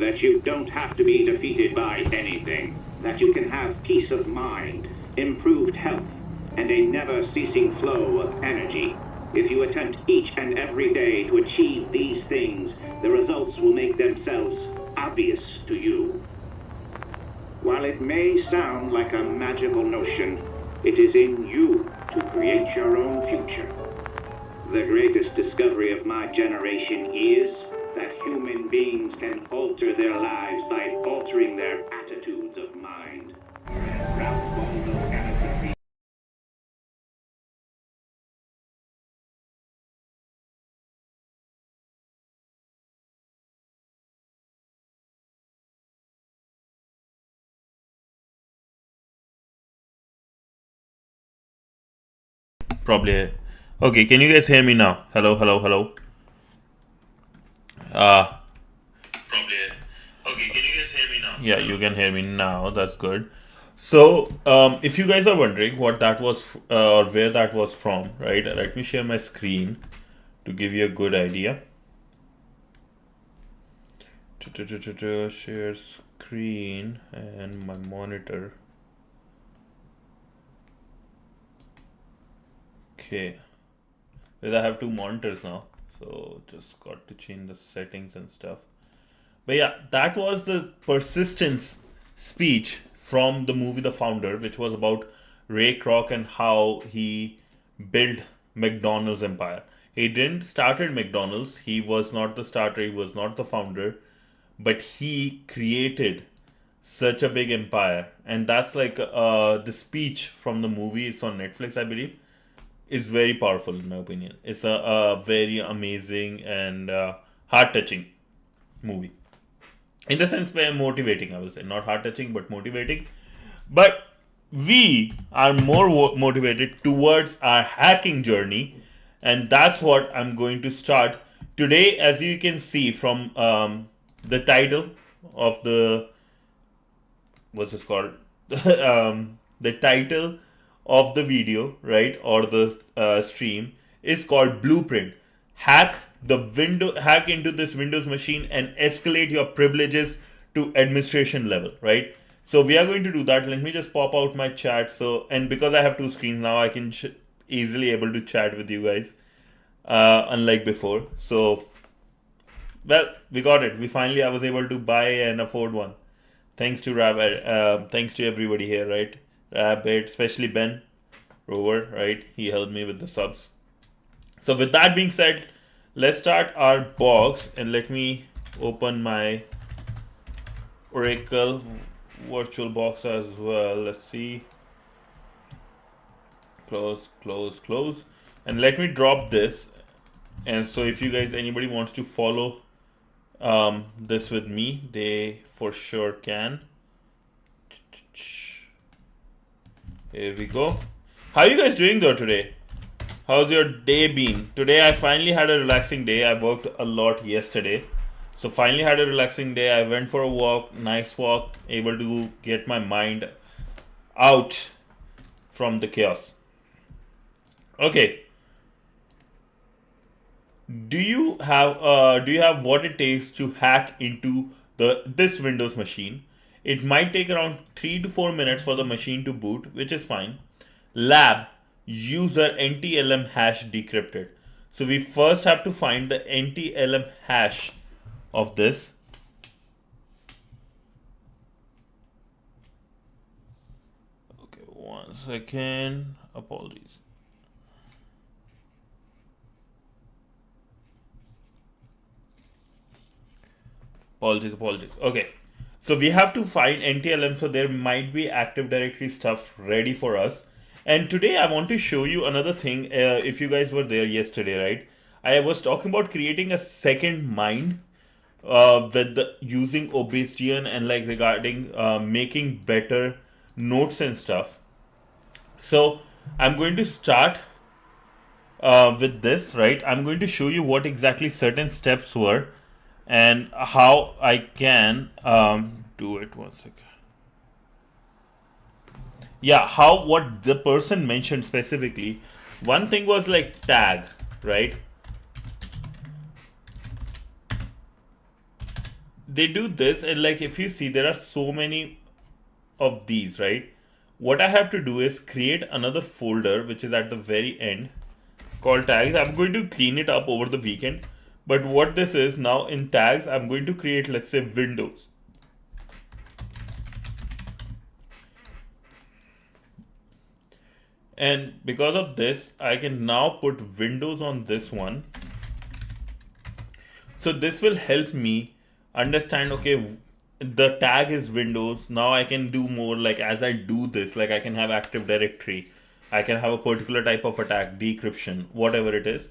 that you don't have to be defeated by anything, that you can have peace of mind, improved health, and a never-ceasing flow of energy. If you attempt each and every day to achieve these things, the results will make themselves obvious to you. While it may sound like a magical notion, it is in you to create your own future. The greatest discovery of my generation is that human beings can alter their lives by altering their attitudes of mind. Ralph Waldo Emerson. Probably. Okay, can you guys hear me now? Hello, hello, hello. Uh Probably. Okay, can you guys hear me now? Yeah, you can hear me now. That's good. So, if you guys are wondering what that was or where that was from, right? Let me share my screen to give you a good idea. Share screen and my monitor. Okay. Because I have two monitors now, so just got to change the settings and stuff. But yeah, that was the persistence speech from the movie The Founder, which was about Ray Kroc and how he built McDonald's empire. He didn't started McDonald's. He was not the starter. He was not the founder, but he created such a big empire, and that's like the speech from the movie. It's on Netflix, I believe. Is very powerful in my opinion. It's a very amazing and heart touching movie in the sense where motivating, I would say, not heart touching but motivating. But we are more motivated towards our hacking journey, and that's what I'm going to start today. As you can see from the title of the what's this called the title of the video, right, or the stream is called Blueprint. Hack into this Windows machine and escalate your privileges to administration level, right? So we are going to do that. Let me just pop out my chat. So, and because I have two screens now, I can easily able to chat with you guys, unlike before. So, well, we got it. I was able to buy and afford one. Thanks to Rabbit. Thanks to everybody here, right? Rabbit, especially Ben Rover, right? He helped me with the subs. So with that being said, let's start our box, and let me open my Oracle virtual box as well. Let's see. Close, close, close. And let me drop this. And so if you guys, anybody wants to follow this with me, they for sure can. Here we go. How are you guys doing though today? How's your day been? Today I finally had a relaxing day. I worked a lot yesterday. So finally had a relaxing day. I went for a walk, nice walk, able to get my mind out from the chaos. Okay. Do you have what it takes to hack into this Windows machine? It might take around 3 to 4 minutes for the machine to boot, which is fine. Lab user NTLM hash decrypted. So we first have to find the NTLM hash of this. Okay, 1 second. Apologies. Apologies. Okay. So we have to find NTLM, so there might be Active Directory stuff ready for us. And today I want to show you another thing. If you guys were there yesterday, right? I was talking about creating a second mind using Obsidian and like regarding making better notes and stuff. So I'm going to start with this, right? I'm going to show you what exactly certain steps were and how I can do it. 1 second. Yeah, what the person mentioned specifically. One thing was like tag, right? they do this, and like if you see, there are so many of these, right? What I have to do is create another folder which is at the very end called tags. I'm going to clean it up over the weekend, but what this is now, in tags I'm going to create, let's say, windows. And because of this, I can now put windows on this one. So this will help me understand, okay, the tag is windows. Now I can do more, like as I do this, like I can have Active Directory, I can have a particular type of attack, decryption, whatever it is.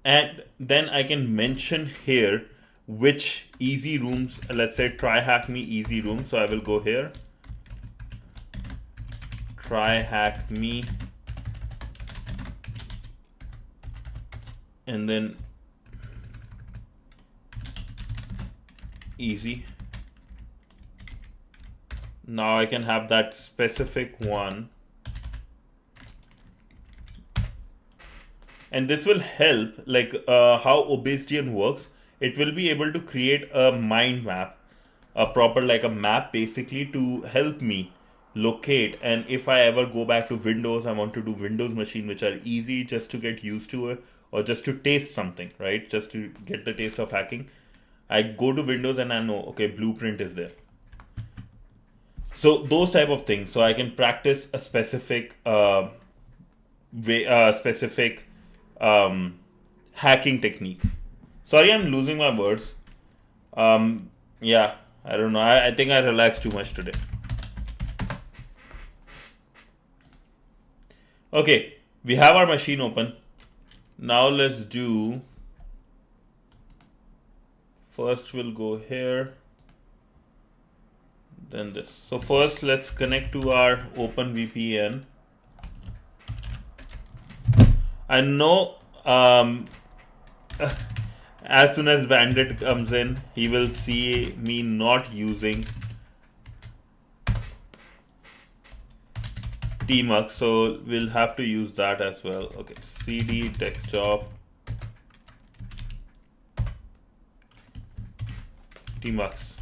And then I can mention here which easy rooms, let's say try hack me easy room. So I will go here, try hack me, and then easy. Now I can have that specific one, and this will help, like how Obsidian works. It will be able to create a mind map, a proper, like a map basically, to help me locate. And if I ever go back to Windows, I want to do Windows machine which are easy just to get used to it, or just to taste something, right? Just to get the taste of hacking. I go to Windows and I know, okay, Blueprint is there. So those type of things. So I can practice a specific hacking technique. Sorry, I'm losing my words. Yeah, I don't know. I think I relaxed too much today. Okay, we have our machine open. Now let's do, first we'll go here, then this. So first let's connect to our OpenVPN. I know as soon as Bandit comes in, he will see me not using tmux, so we'll have to use that as well. Okay, cd desktop tmux.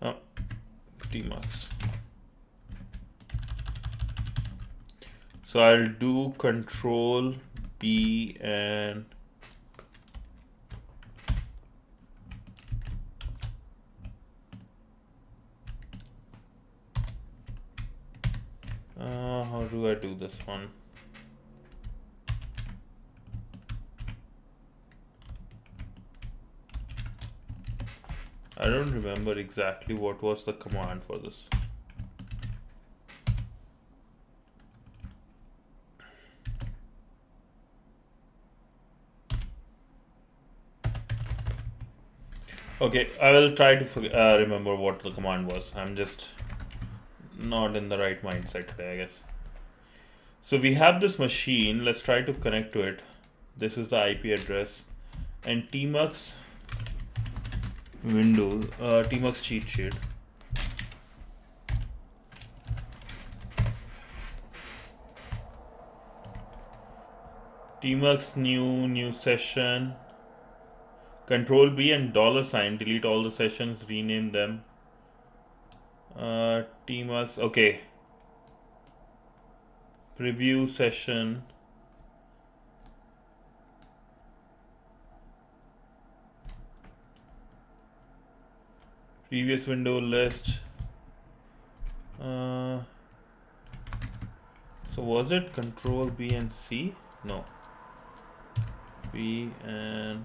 Oh, tmux. So I'll do Control B and how do I do this one? I don't remember exactly what was the command for this. Okay, I will try to remember what the command was. I'm just not in the right mindset today, I guess. So we have this machine. Let's try to connect to it. This is the IP address, and tmux Windows, tmux cheat sheet. Tmux new session. Control B and $, delete all the sessions, rename them. Tmux, okay. Preview session. Previous window list. So was it Control B and C? No. B and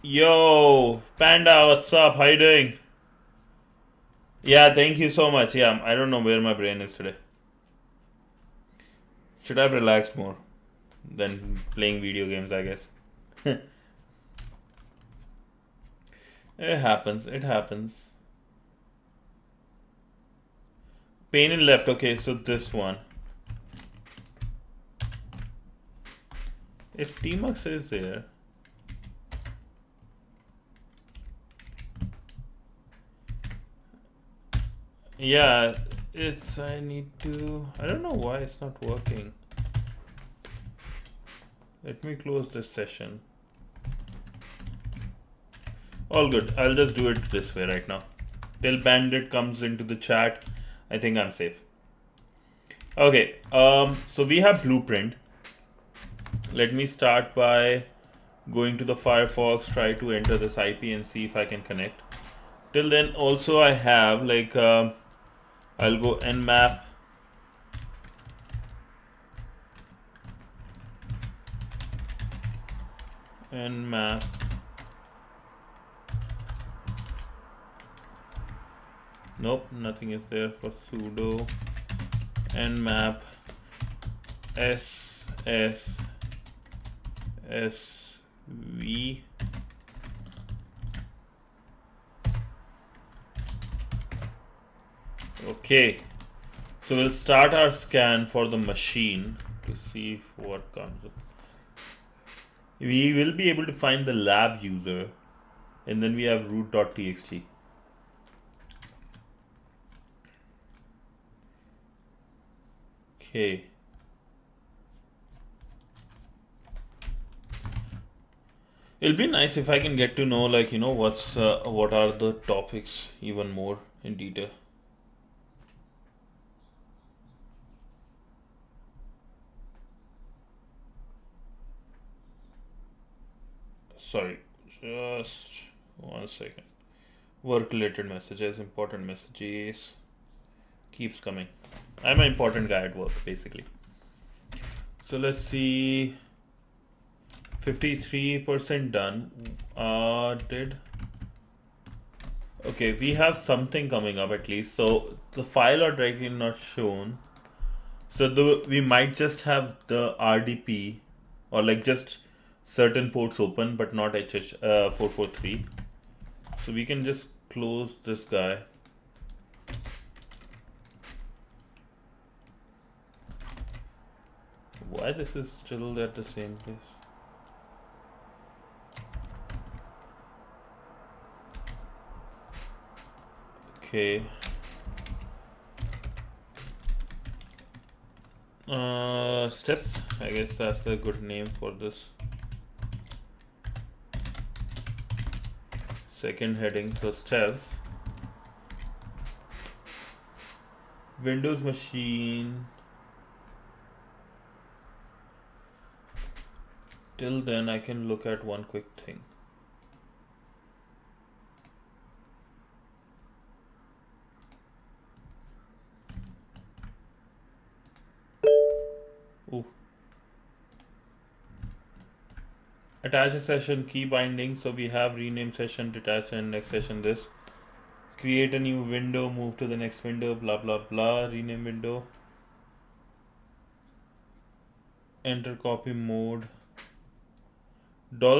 yo, Panda, what's up? How you doing? Yeah, thank you so much. Yeah, I don't know where my brain is today. Should have relaxed more than playing video games, I guess. It happens. It happens. Pane in left. Okay, so this one. If tmux is there, yeah, it's, I need to, I don't know why it's not working. Let me close this session. All good. I'll just do it this way right now. Till Bandit comes into the chat, I think I'm safe. Okay, so we have blueprint. Let me start by going to the Firefox, try to enter this IP and see if I can connect. Till then, also I have like, I'll go nmap. Nmap. Nope, nothing is there for sudo nmap ssv. Okay, so we'll start our scan for the machine to see what comes up. We will be able to find the lab user, and then we have root.txt. Okay. It'll be nice if I can get to know, like, you know, what are the topics even more in detail. Sorry, just 1 second. Work related messages, important messages keeps coming. I'm an important guy at work, basically. So let's see. 53% done. Okay, we have something coming up at least. So the file or directory not shown. So we might just have the RDP or like just certain ports open, but not HH443. So we can just close this guy. Why this is still at the same place? Okay. Steps. I guess that's the good name for this. Second heading, so steps. Windows machine. Till then, I can look at one quick thing. Ooh. Attach a session, key binding. So we have rename session, detach, and next session this. Create a new window, move to the next window, blah blah blah, rename window. Enter copy mode.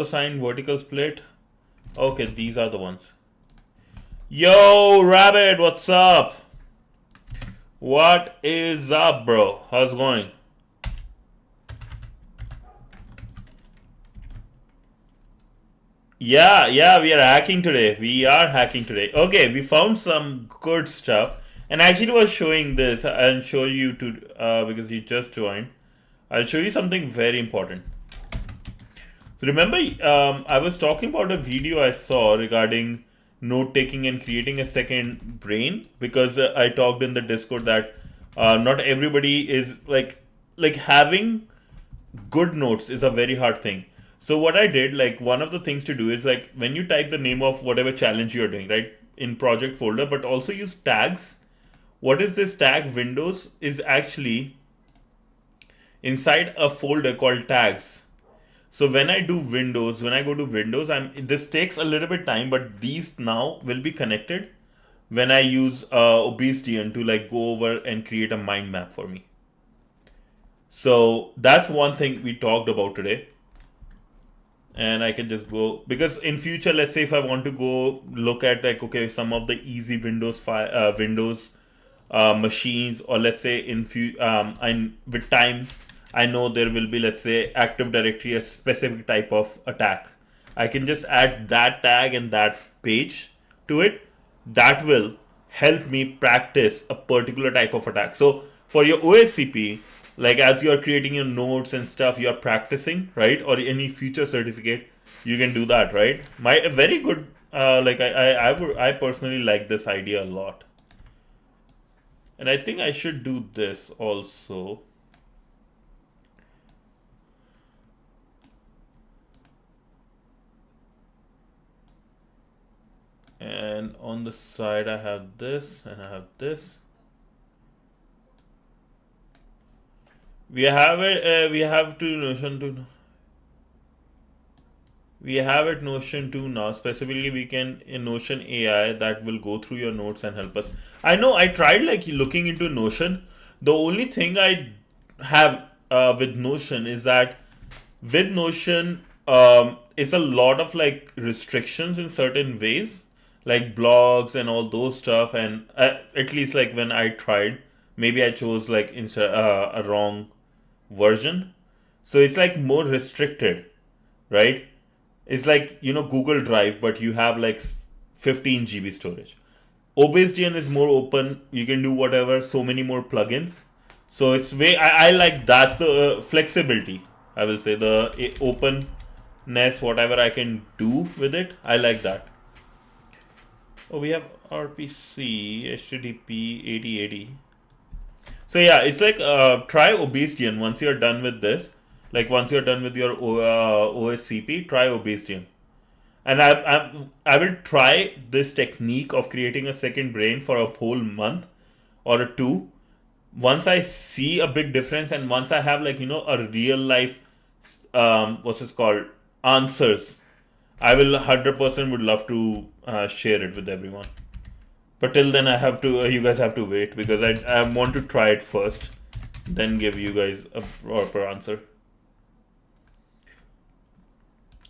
$sign vertical split. Okay, these are the ones. Yo, Rabbit, what's up? What is up, bro? How's it going? Yeah, we are hacking today. Okay, we found some good stuff. And actually was showing this. I'll show you to because you just joined. I'll show you something very important. So remember, I was talking about a video I saw regarding note taking and creating a second brain, because I talked in the Discord that not everybody is like having good notes is a very hard thing. So what I did, like, one of the things to do is, like, when you type the name of whatever challenge you're doing, right, in project folder, but also use tags. What is this tag? Windows is actually inside a folder called tags. So when I do Windows, when I go to Windows, this takes a little bit time, but these now will be connected when I use OBSDN to like go over and create a mind map for me. So that's one thing we talked about today. And I can just go, because in future, let's say if I want to go look at like, okay, some of the easy Windows machines, or let's say with time, I know there will be, let's say, Active Directory, a specific type of attack. I can just add that tag and that page to it. That will help me practice a particular type of attack. So for your OSCP, like as you're creating your notes and stuff, you're practicing, right? Or any future certificate, you can do that, right? A very good like I personally like this idea a lot, and I think I should do this also. And on the side I have this and I have this. We have it. We have to Notion to. We have it Notion 2 now. Specifically, we can in Notion AI that will go through your notes and help us. I know I tried like looking into Notion. The only thing I have with Notion is that with Notion, it's a lot of like restrictions in certain ways, like blogs and all those stuff. And at least like when I tried, maybe I chose like a wrong version. So it's like more restricted, right? It's like, Google Drive, but you have like 15 GB storage. OBSDN is more open. You can do whatever, so many more plugins. So it's I like that's the flexibility. I will say the openness, whatever I can do with it. I like that. Oh, we have RPC, HTTP 8080. So yeah, it's like try Obesidian once you're done with this. Like once you're done with your OSCP, try Obesidian. And I will try this technique of creating a second brain for a whole month or a two. Once I see a big difference and once I have like a real life what's this called answers, I will 100% would love to share it with everyone. But till then, I have to. You guys have to wait because I want to try it first, then give you guys a proper answer.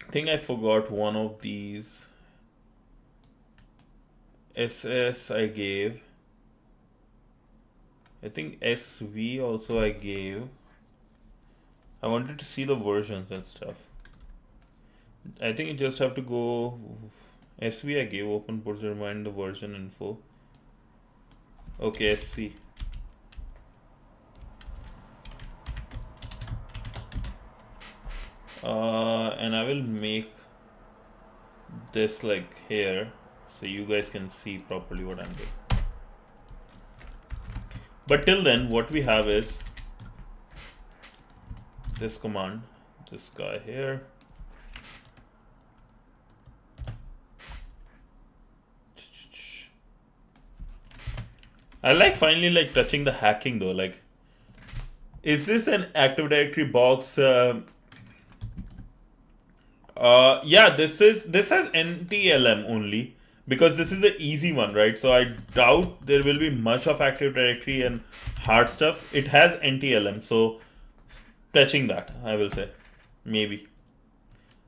I think I forgot one of these. SS I gave. I think SV also I gave. I wanted to see the versions and stuff. I think you just have to go. SV I gave open ports remind the version info. Okay, SC. And I will make this like here so you guys can see properly what I'm doing. But till then, what we have is this command, this guy here. I like finally like touching the hacking though. Like, is this an Active Directory box? Yeah, this has NTLM only because this is the easy one, right? So I doubt there will be much of Active Directory and hard stuff. It has NTLM, so touching that, I will say, maybe.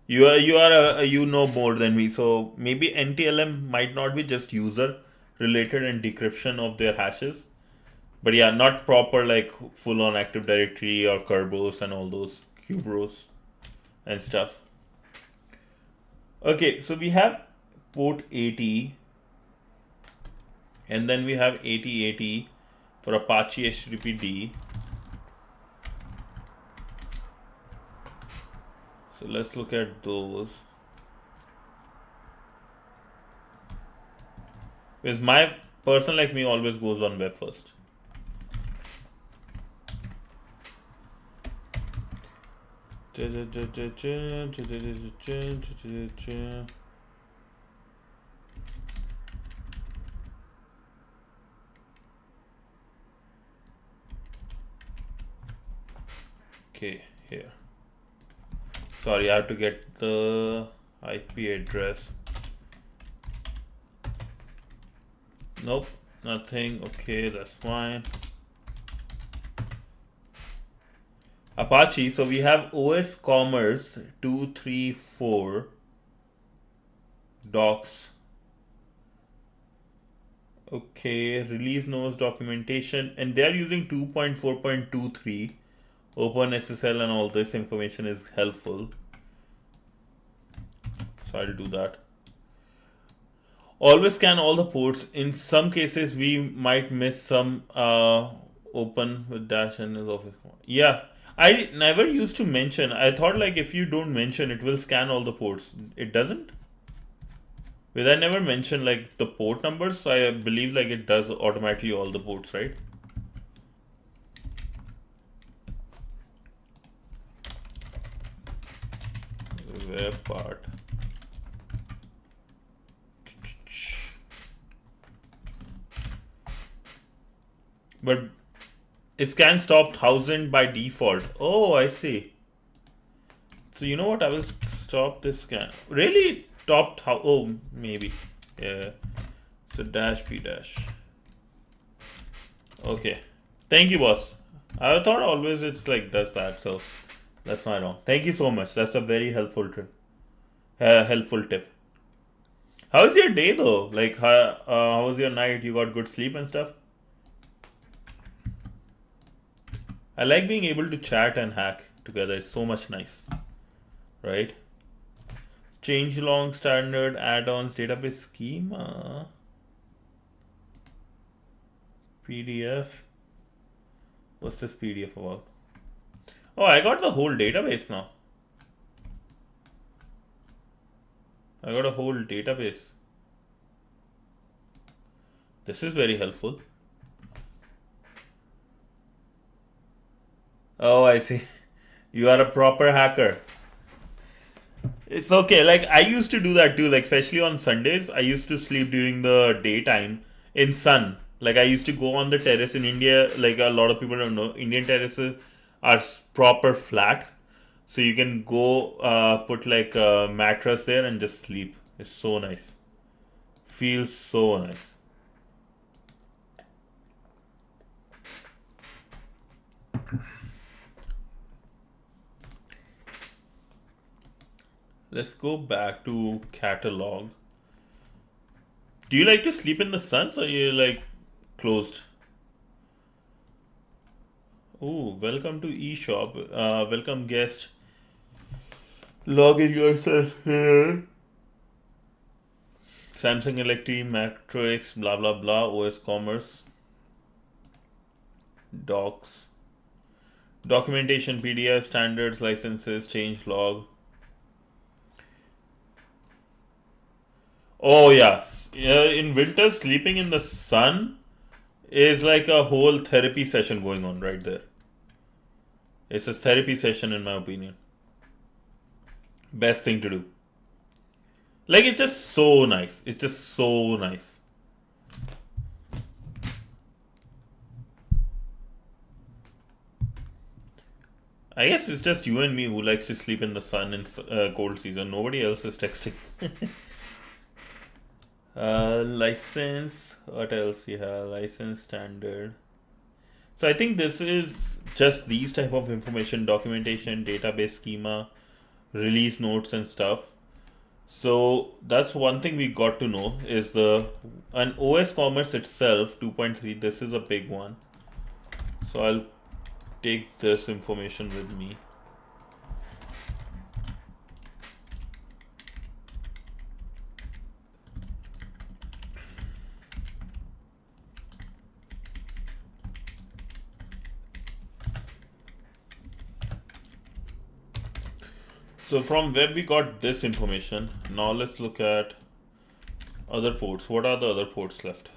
You know more than me, so maybe NTLM might not be just user related and decryption of their hashes, but yeah, not proper like full on Active Directory or Kerberos and all those Kubros and stuff. Okay, so we have port 80 and then we have 8080 for Apache HTTPD. So let's look at those. Because my person like me always goes on web first. Okay, here. Sorry, I have to get the IP address. Nope, nothing. Okay, that's fine. Apache, so we have OS Commerce 234 docs. Okay, release notes documentation, and they are using 2.4.23. OpenSSL and all this information is helpful. So I'll do that. Always scan all the ports. In some cases, we might miss some open with dash and is office. Yeah, I never used to mention. I thought like if you don't mention, it will scan all the ports. It doesn't? With I never mentioned like the port numbers, so I believe like it does automatically all the ports, right? Web part. But it can stop 1000 by default. Oh, I see. So you know what? I will stop this scan. Really? Top how? Oh, maybe. Yeah. So dash p dash. Okay. Thank you, boss. I thought always it's like does that. So that's not wrong. Thank you so much. That's a very helpful tip. Helpful tip. How's your day though? Like, how was your night? You got good sleep and stuff? I like being able to chat and hack together. It's so much nice, right? Change long standard add-ons database schema. PDF. What's this PDF about? Oh, I got the whole database now. I got a whole database. This is very helpful. Oh, I see. You are a proper hacker. It's okay. Like, I used to do that too. Like, especially on Sundays, I used to sleep during the daytime in sun. Like, I used to go on the terrace in India. Like, a lot of people don't know, Indian terraces are proper flat. So you can go put like a mattress there and just sleep. It's so nice. Feels so nice. Let's go back to catalog. Do you like to sleep in the sun or you like closed? Oh, welcome to eShop. Welcome guest. Log in yourself here. Samsung Electric, Matrix, blah blah blah, OS Commerce. Docs. Documentation, PDF, standards, licenses, change log. Oh yeah. In winter, sleeping in the sun is like a whole therapy session going on right there. It's a therapy session in my opinion. Best thing to do. Like it's just so nice. It's just so nice. I guess it's just you and me who likes to sleep in the sun in cold season. Nobody else is texting. License. What else we have? License standard. So I think this is just these type of information, documentation, database schema, release notes and stuff. So that's one thing we got to know is an OS Commerce itself 2.3. This is a big one. So I'll take this information with me. So from web we got this information. Now let's look at other ports. What are the other ports left?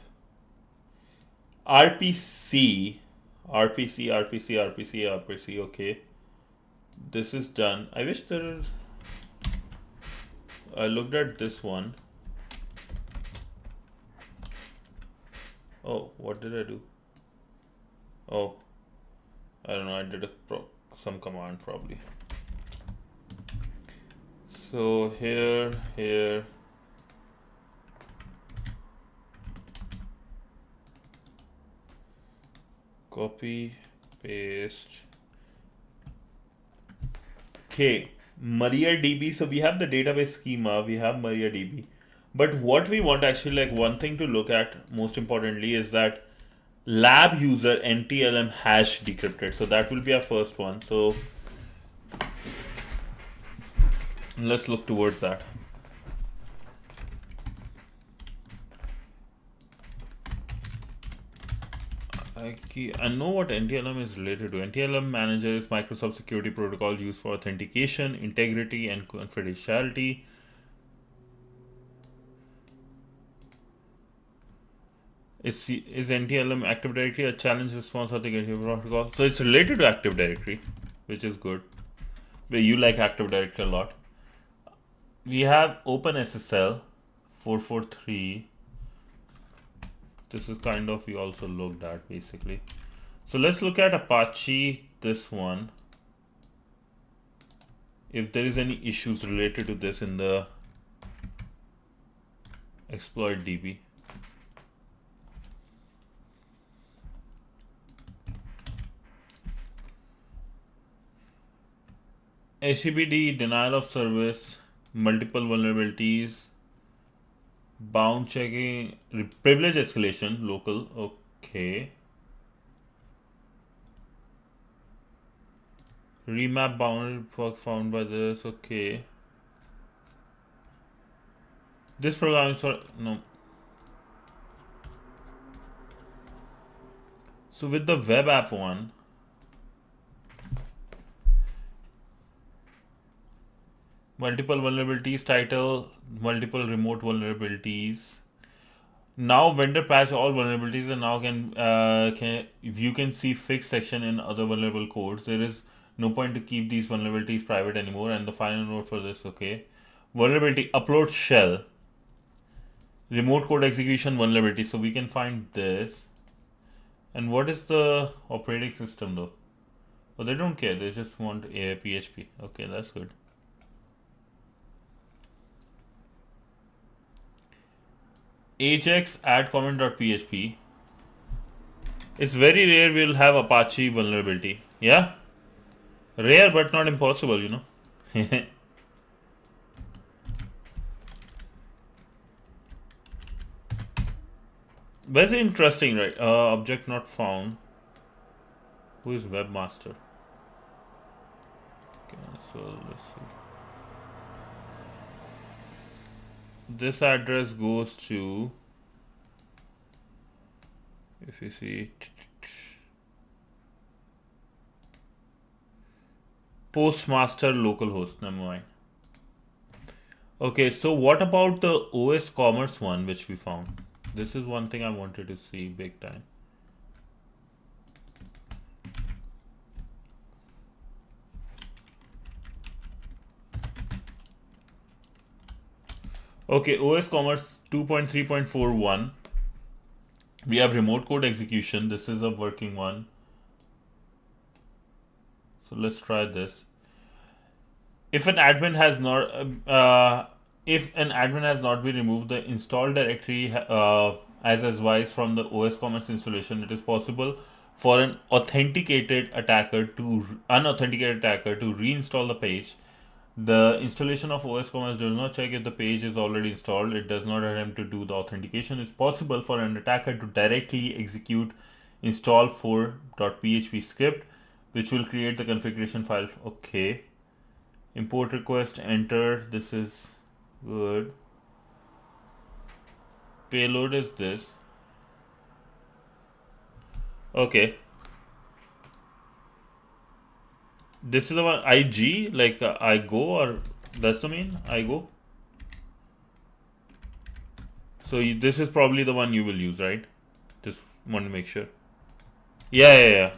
RPC. Okay. This is done. I wish there is. I looked at this one. Oh, what did I do? Oh, I don't know. I did some command probably. So here. Copy, paste. Okay, MariaDB. So we have the database schema, we have MariaDB. But what we want actually, like one thing to look at most importantly is that lab user NTLM hash decrypted. So that will be our first one. So let's look towards that. I know what NTLM is related to. NTLM manager is Microsoft Security Protocol used for authentication, integrity, and confidentiality. Is NTLM Active Directory a challenge response authentication protocol? So it's related to Active Directory, which is good. But you like Active Directory a lot. We have OpenSSL 443. This is kind of we also looked at basically. So let's look at Apache, this one. If there is any issues related to this in the exploit DB. HTTPD, denial of service, multiple vulnerabilities, bound checking, privilege escalation, local, okay. Remap boundary found by this, okay. This program is for, no. So with the web app one, multiple vulnerabilities title, multiple remote vulnerabilities. Now vendor patch all vulnerabilities and now if you can see fixed section in other vulnerable codes. There is no point to keep these vulnerabilities private anymore. And the final note for this, okay. Vulnerability upload shell. Remote code execution vulnerability. So we can find this. And what is the operating system though? Oh, they don't care. They just want a PHP. Okay, that's good. Ajax add comment.php. It's very rare we'll have Apache vulnerability. Yeah? Rare but not impossible, you know. Very interesting, right? Object not found. Who is webmaster? Okay, so let's see. This address goes to, if you see, postmaster localhost. Never mind. Okay, so what about the OS commerce one which we found? This is one thing I wanted to see big time. Okay, OS Commerce 2.3.41. We have remote code execution. This is a working one. So let's try this. If an admin has not, been removed the install directory as advised from the OS Commerce installation, it is possible for an unauthenticated attacker to reinstall the page. The installation of OS Commerce does not check if the page is already installed. It does not attempt to do the authentication. It's possible for an attacker to directly execute install4.php script, which will create the configuration file. Okay. Import request, enter. This is good. Payload is this. Okay. This is the one IG, like I go, or that's the main I go. So this is probably the one you will use, right? Just want to make sure. Yeah.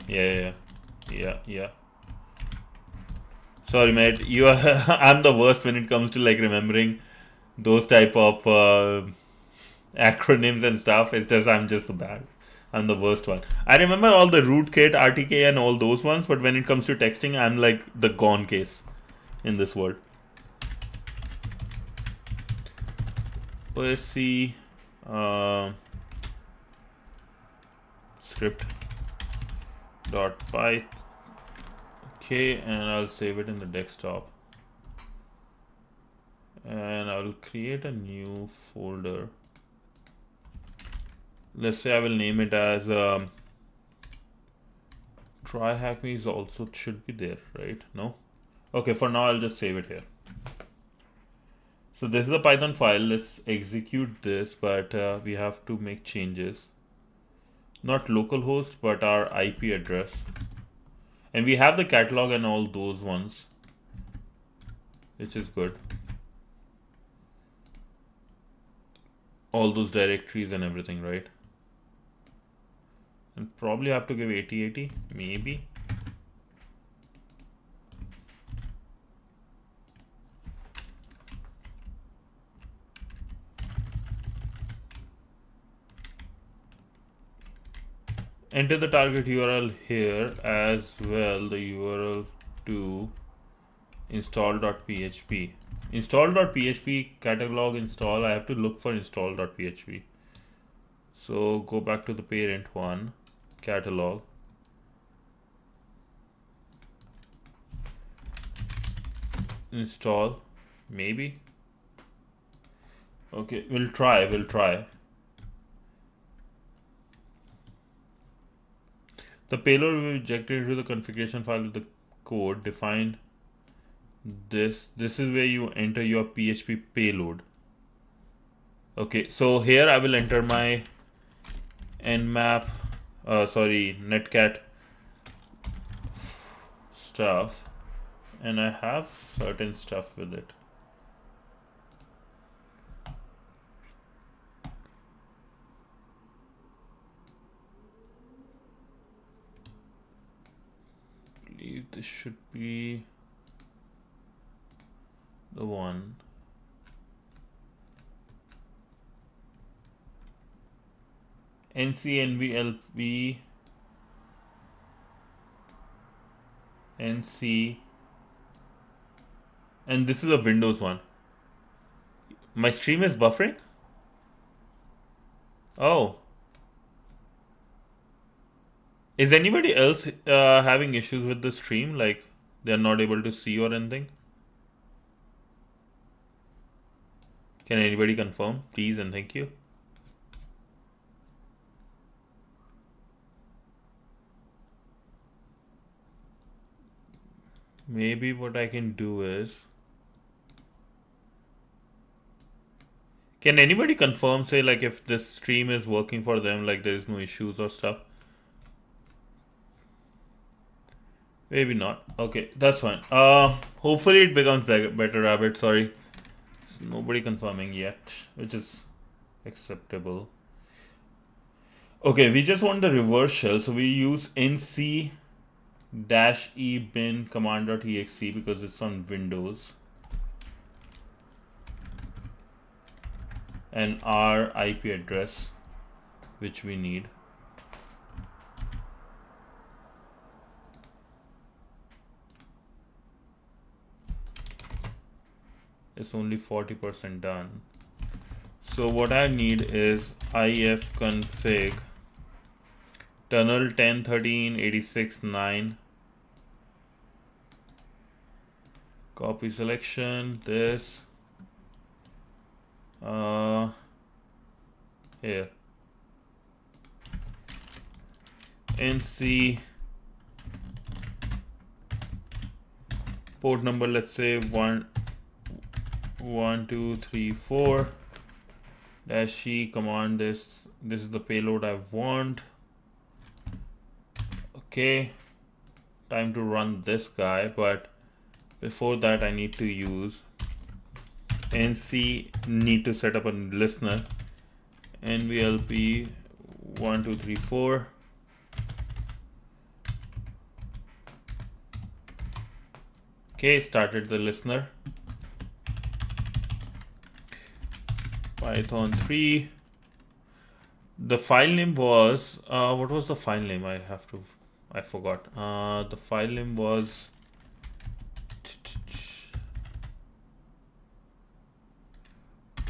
Sorry, mate. You are I'm the worst when it comes to like remembering those type of acronyms and stuff. It's just I'm just bad. I'm the worst one. I remember all the rootkit, RTK, and all those ones, but when it comes to texting, I'm like the gone case in this world. OSC script .py. Okay, and I'll save it in the desktop. And I'll create a new folder. Let's say I will name it as try hack me is also should be there, right? No? Okay, for now I'll just save it here. So this is a Python file. Let's execute this, but we have to make changes. Not localhost, but our IP address. And we have the catalog and all those ones, which is good. All those directories and everything, right? And probably have to give 8080, maybe. Enter the target URL here as well, the URL to install.php. Install.php catalog install. I have to look for install.php. So go back to the parent one, catalog. Install, maybe. Okay, we'll try. The payload will be injected into the configuration file with the code defined. This is where you enter your PHP payload. Okay, so here I will enter my nmap, netcat stuff, and I have certain stuff with it. I believe this should be the one. NC NC, and this is a Windows one. My stream is buffering? Oh. Is anybody else having issues with the stream? Like they're not able to see or anything? Can anybody confirm, please and thank you? Maybe what I can do is, can anybody confirm, say like if this stream is working for them, like there is no issues or stuff? Maybe not. Okay, that's fine. Hopefully it becomes better, Rabbit. Sorry, nobody confirming yet, which is acceptable. Okay, we just want the reverse shell, so we use nc -e bin command.exe because it's on Windows, and our IP address which we need. It's only 40% done. So what I need is ifconfig tunnel 10.13.86.9. Copy selection, this, here, nc port number, let's say 1234 -e command. This is the payload I want. Okay, time to run this guy, but before that I need to use nc, need to set up a listener, nvlp 1234. Okay, started the listener. Python 3. The file name was what was the file name? I forgot. The file name was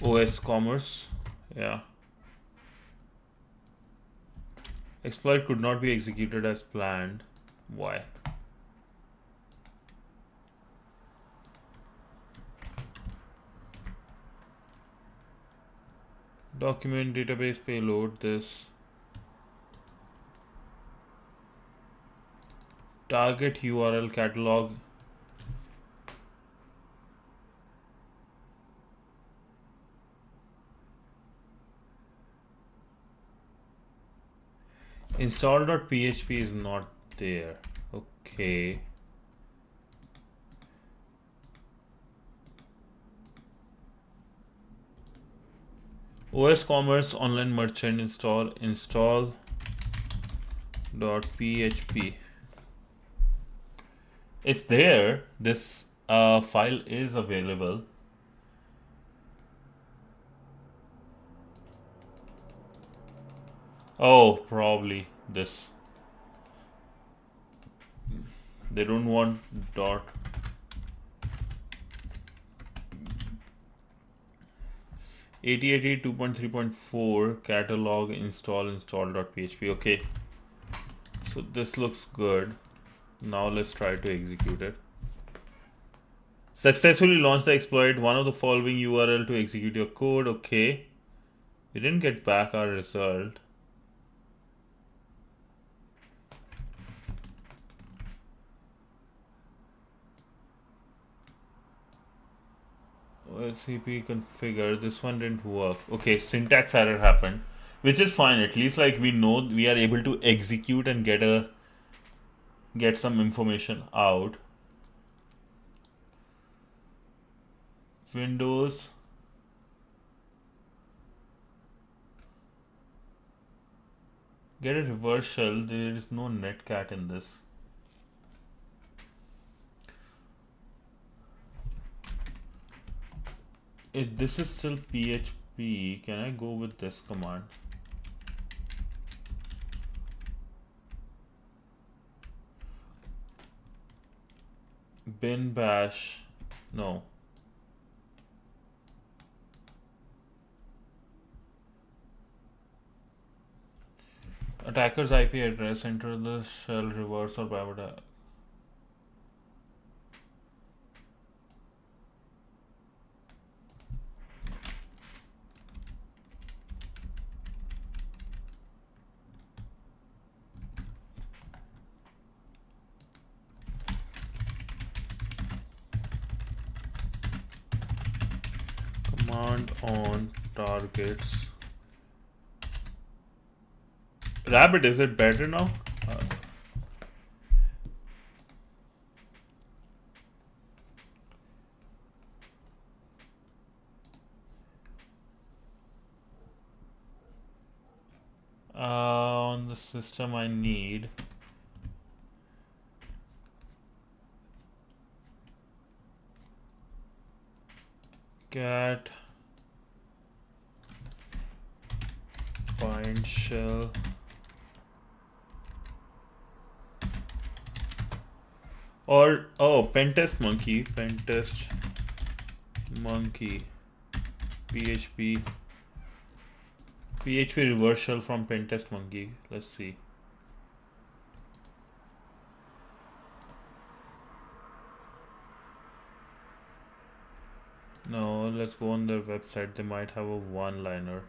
OS Commerce. Yeah. Exploit could not be executed as planned. Why? Document database payload, this target URL catalog. Install.php is not there. Okay. OS Commerce Online Merchant install .php. It's there. This file is available. Oh, probably this. They don't want dot. 8082.3.4 catalog install.php. Okay, so this looks good. Now let's try to execute it. Successfully launched the exploit. One of the following URL to execute your code. Okay, we didn't get back our result. OSCP configure. This one didn't work. Okay, syntax error happened, which is fine. At least like we know we are able to execute and get some information out. Windows. Get a reverse shell. There is no netcat in this. If this is still PHP, can I go with this command? Bin bash. No. Attacker's IP address. Enter the shell reverse or backward. Command on targets. Rabbit, is it better now? On the system I need cat bind shell or pentest monkey php reverse shell from pentest monkey. Let's see. No, let's go on their website. They might have a one-liner.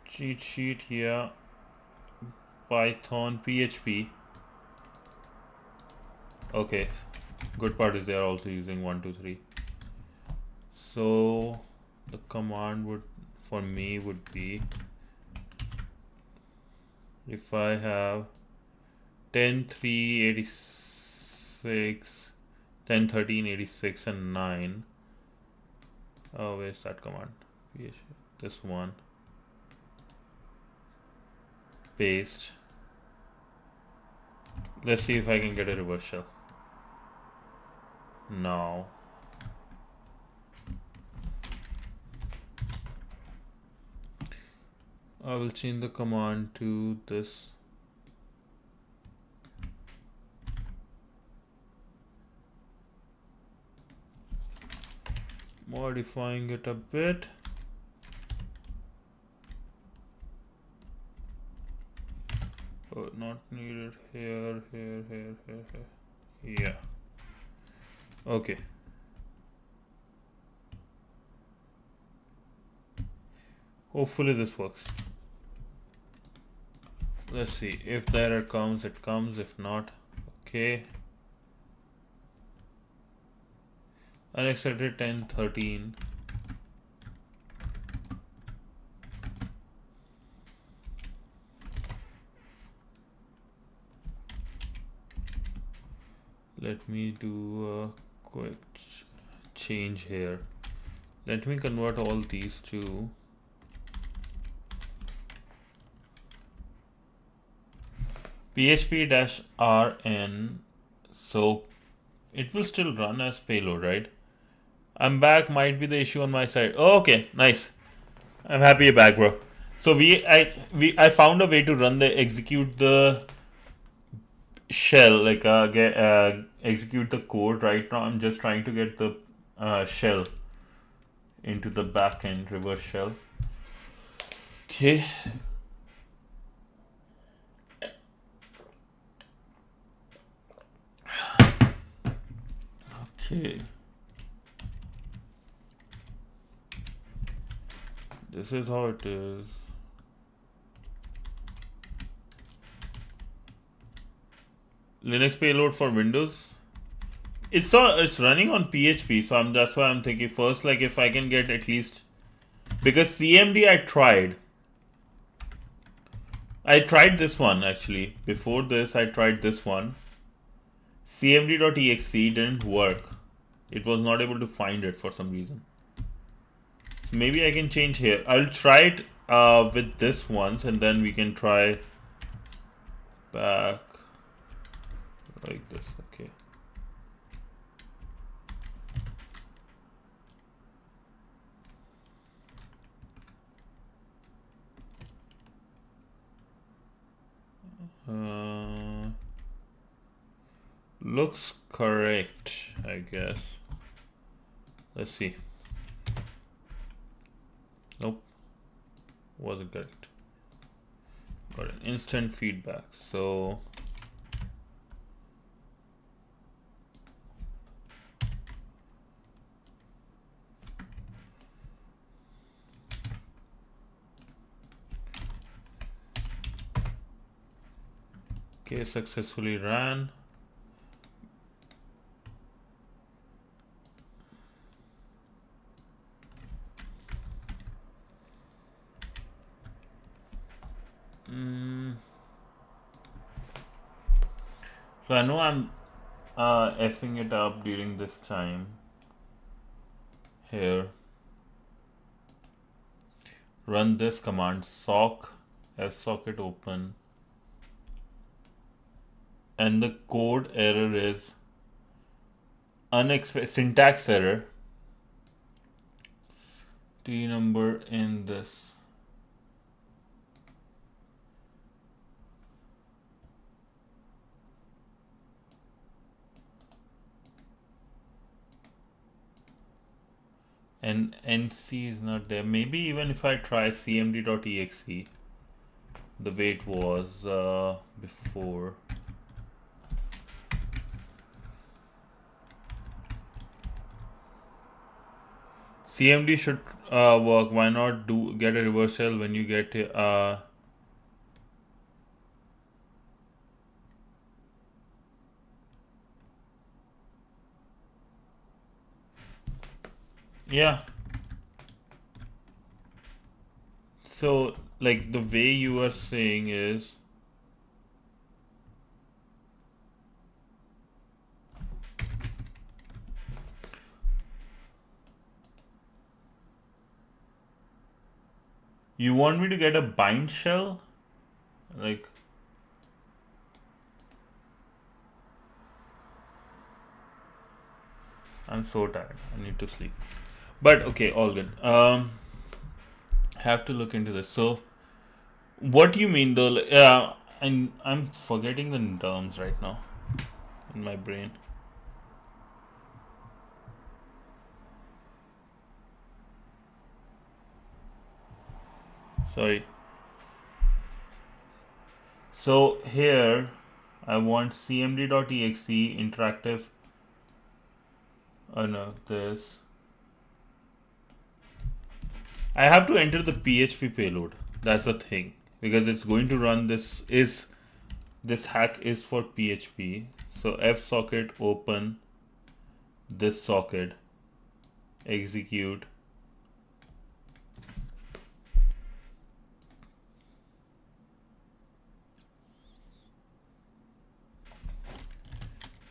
Cheat sheet here. Python PHP. Okay, good part is they are also using 1 2 3. So the command would for me would be, if I have 10 3 86 10 13 86 and 9. Oh, where's that command? This one. Paste. Let's see if I can get a reverse shell. Now I will change the command to this. Modifying it a bit. Oh, not needed. Here. Yeah. Okay. Hopefully this works. Let's see. If the error comes, it comes. If not, okay. Unexpected 10 13. Let me do a quick change here. Let me convert all these to php-rn, so it will still run as payload, right? I'm back, might be the issue on my side. Oh, okay, nice. I'm happy you're back, bro. So I found a way to run the execute the shell, like execute the code right now. I'm just trying to get the shell into the backend reverse shell. Okay. Okay. This is how it is. Linux payload for Windows. It's running on PHP, so that's why I'm thinking first, like if I can get at least, because CMD I tried this one actually. Before this I tried this one. cmd.exe didn't work. It was not able to find it for some reason. So maybe I can change here. I'll try it with this once, and then we can try back like this. Okay. Looks correct, I guess. Let's see. Nope, wasn't correct. Got an instant feedback. So okay, successfully ran. So I know I'm effing it up during this time. Here, run this command sock fsocket open, and the code error is unexpected syntax error. T number in this. And NC is not there. Maybe even if I try cmd.exe the way it was before. CMD should work. Why not get a reversal when you get yeah. So like the way you are saying is you want me to get a bind shell? Like I'm so tired. I need to sleep. But okay, all good. Have to look into this. So what do you mean though? Yeah, I'm forgetting the terms right now in my brain. Sorry. So here I want cmd.exe interactive. Oh no, this. I have to enter the PHP payload. That's the thing, because it's going to run this hack is for PHP. So fsocket open this socket, execute.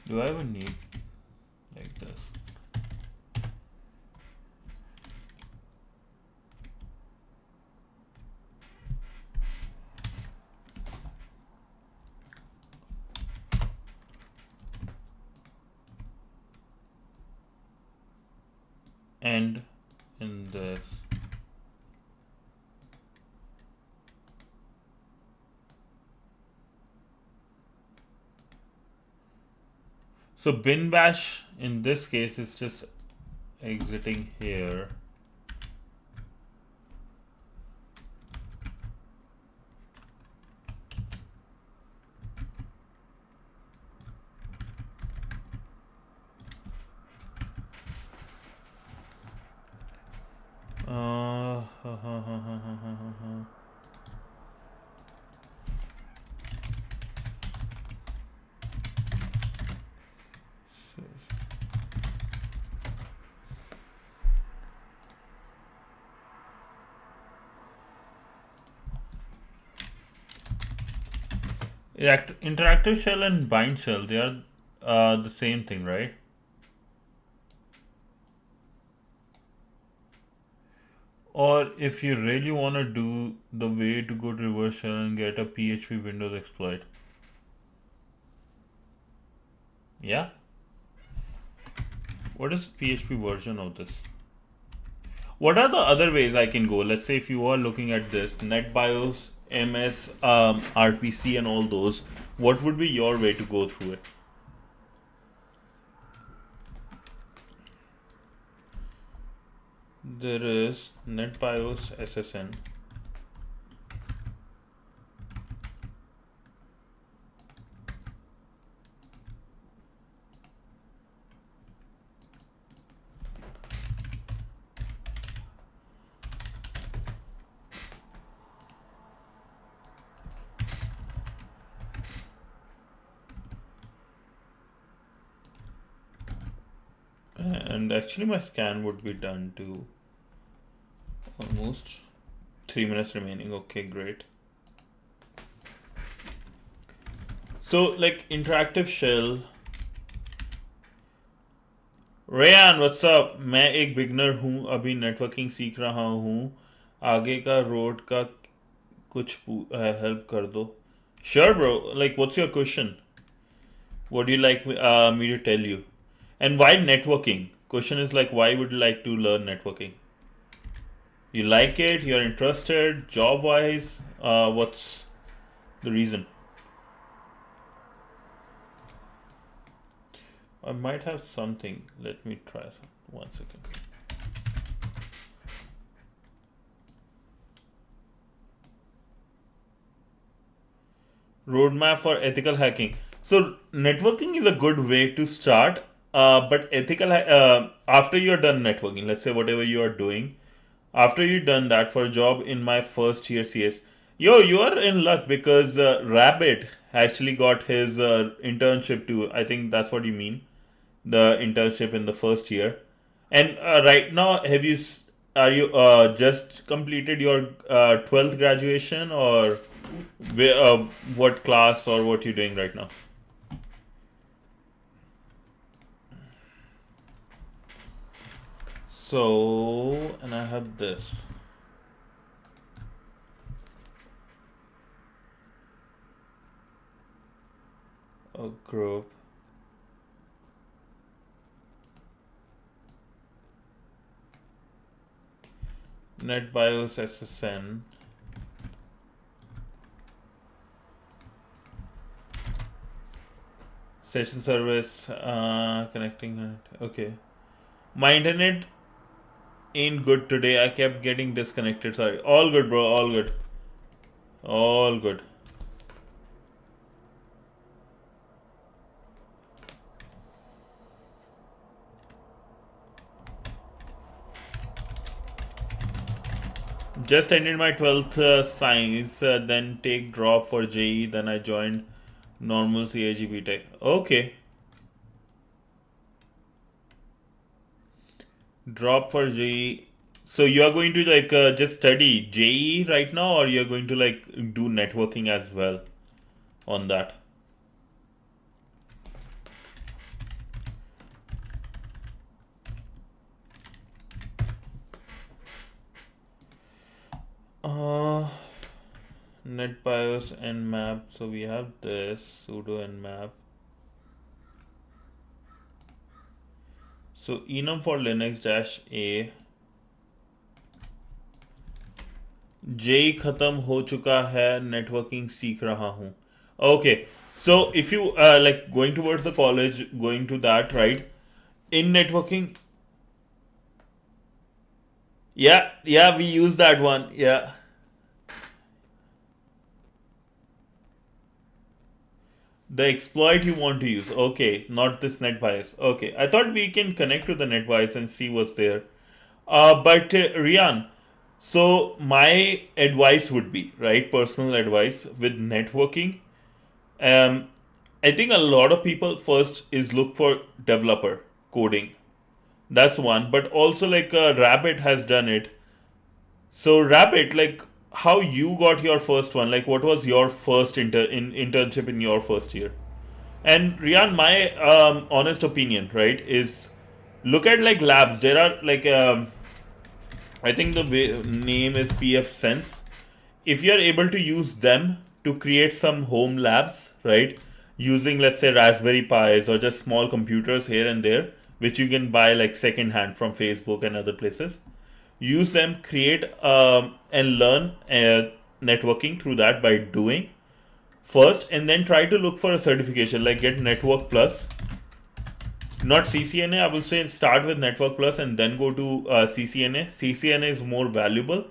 Do I even need like this? end in this. So bin bash in this case is just exiting here. Interactive shell and bind shell, they are the same thing, right? Or if you really want to do the way to go to reverse shell and get a PHP Windows exploit. Yeah? What is the PHP version of this? What are the other ways I can go? Let's say if you are looking at this, NetBIOS, MS, RPC and all those, what would be your way to go through it? There is NetBIOS SSN. And actually my scan would be done too. Almost 3 minutes remaining. Okay, great. So like interactive shell. Ryan what's up, मैं एक beginner हूँ, अभी networking सीख रहा हूँ, आगे का road का कुछ हेल्प कर दो. Sure bro, like what's your question? What do you like me to tell you? And why networking? Question is like, why would you like to learn networking? You like it? You're interested? Job wise? What's the reason? I might have something. Let me try some. 1 second. Roadmap for ethical hacking. So networking is a good way to start, but ethical after you're done networking, let's say whatever you are doing, after you've done that for a job in my first year CS, you are in luck because Rabbit actually got his internship too. I think that's what you mean, the internship in the first year. And right now, are you just completed your 12th graduation, or what class, or what you're doing right now? So, and I have this. A group. NetBIOS SSN. Session service, connecting it. Okay. My internet ain't good today. I kept getting disconnected. Sorry. All good, bro. All good. All good. Just ended my 12th science, then take drop for JE, then I joined normal CIG Tech. Okay. Drop for JE. So you are going to like just study JE right now, or you are going to like do networking as well on that? NetBIOS nmap. So we have this sudo nmap. So enum for Linux dash a J खत्म हो चुका है networking सीख रहा हूँ. Okay, so if you like going towards the college, going to that, right? In networking, yeah, we use that one. Yeah. The exploit you want to use. Okay, not this net bias. Okay, I thought we can connect to the net bias and see what's there. But Rian, so my advice would be, right, personal advice with networking. Um, I think a lot of people first is look for developer coding. That's one, but also like Rabbit has done it. So Rabbit, like how you got your first one? Like what was your first internship in your first year? And Rian, my honest opinion, right, is look at like labs. There are like I think the name is PF Sense. If you are able to use them to create some home labs, right, using let's say Raspberry Pis or just small computers here and there, which you can buy like second hand from Facebook and other places, use them, create and learn networking through that by doing first, and then try to look for a certification like get Network Plus, not CCNA. I will say start with Network Plus and then go to CCNA. CCNA is more valuable,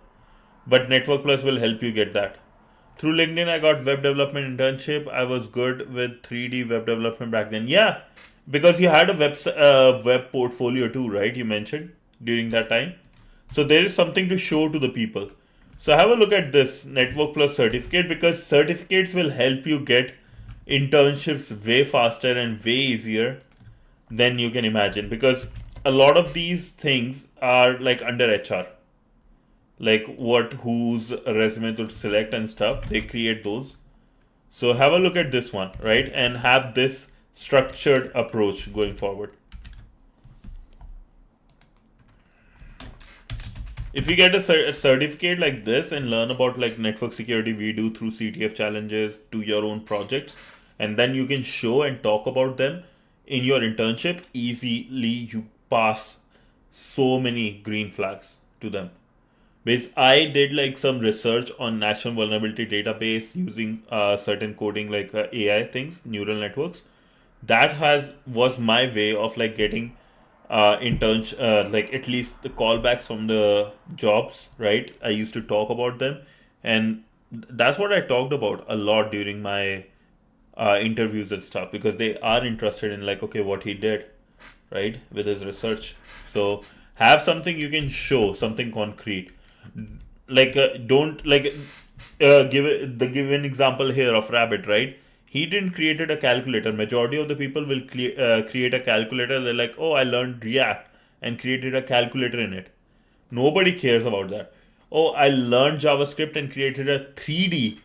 but Network Plus will help you get that. Through LinkedIn, I got web development internship. I was good with 3D web development back then. Yeah, because you had a web portfolio too, right? You mentioned during that time. So there is something to show to the people. So have a look at this Network Plus certificate, because certificates will help you get internships way faster and way easier than you can imagine, because a lot of these things are like under HR, like what whose resume to select and stuff, they create those. So have a look at this one, right, and have this structured approach going forward. If you get a certificate like this and learn about like network security we do through CTF challenges to your own projects, and then you can show and talk about them in your internship, easily you pass so many green flags to them. Because I did like some research on national vulnerability database using certain coding like AI things, neural networks. That has was my way of like getting interns, like at least the callbacks from the jobs, right? I used to talk about them, and that's what I talked about a lot during my interviews and stuff, because they are interested in like, okay, what he did, right, with his research. So have something you can show, something concrete. Like don't like give an example here of Rabbit, right? He didn't created a calculator. Majority of the people will create a calculator. They're like, oh, I learned React and created a calculator in it. Nobody cares about that. Oh, I learned JavaScript and created a 3D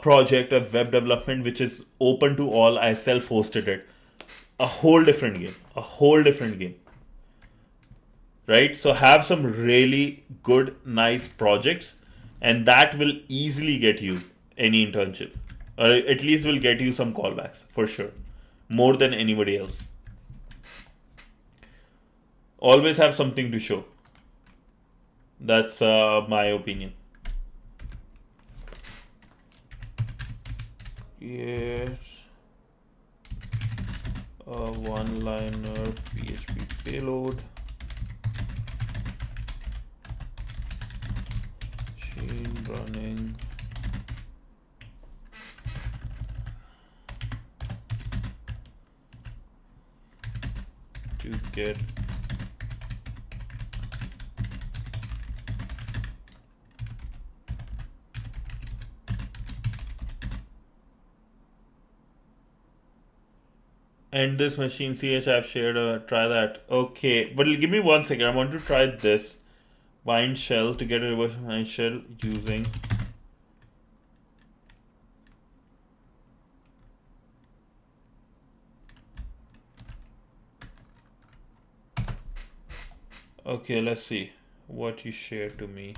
project of web development which is open to all. I self-hosted it. A whole different game. A whole different game. Right? So have some really good, nice projects, and that will easily get you any internship. Or at least will get you some callbacks for sure. More than anybody else. Always have something to show. That's my opinion. Yes. A one-liner PHP payload. Machine running. To get and this machine ch I've shared, try that. Okay, but give me 1 second. I want to try this bind shell to get a reverse bind shell using okay, let's see what you shared to me.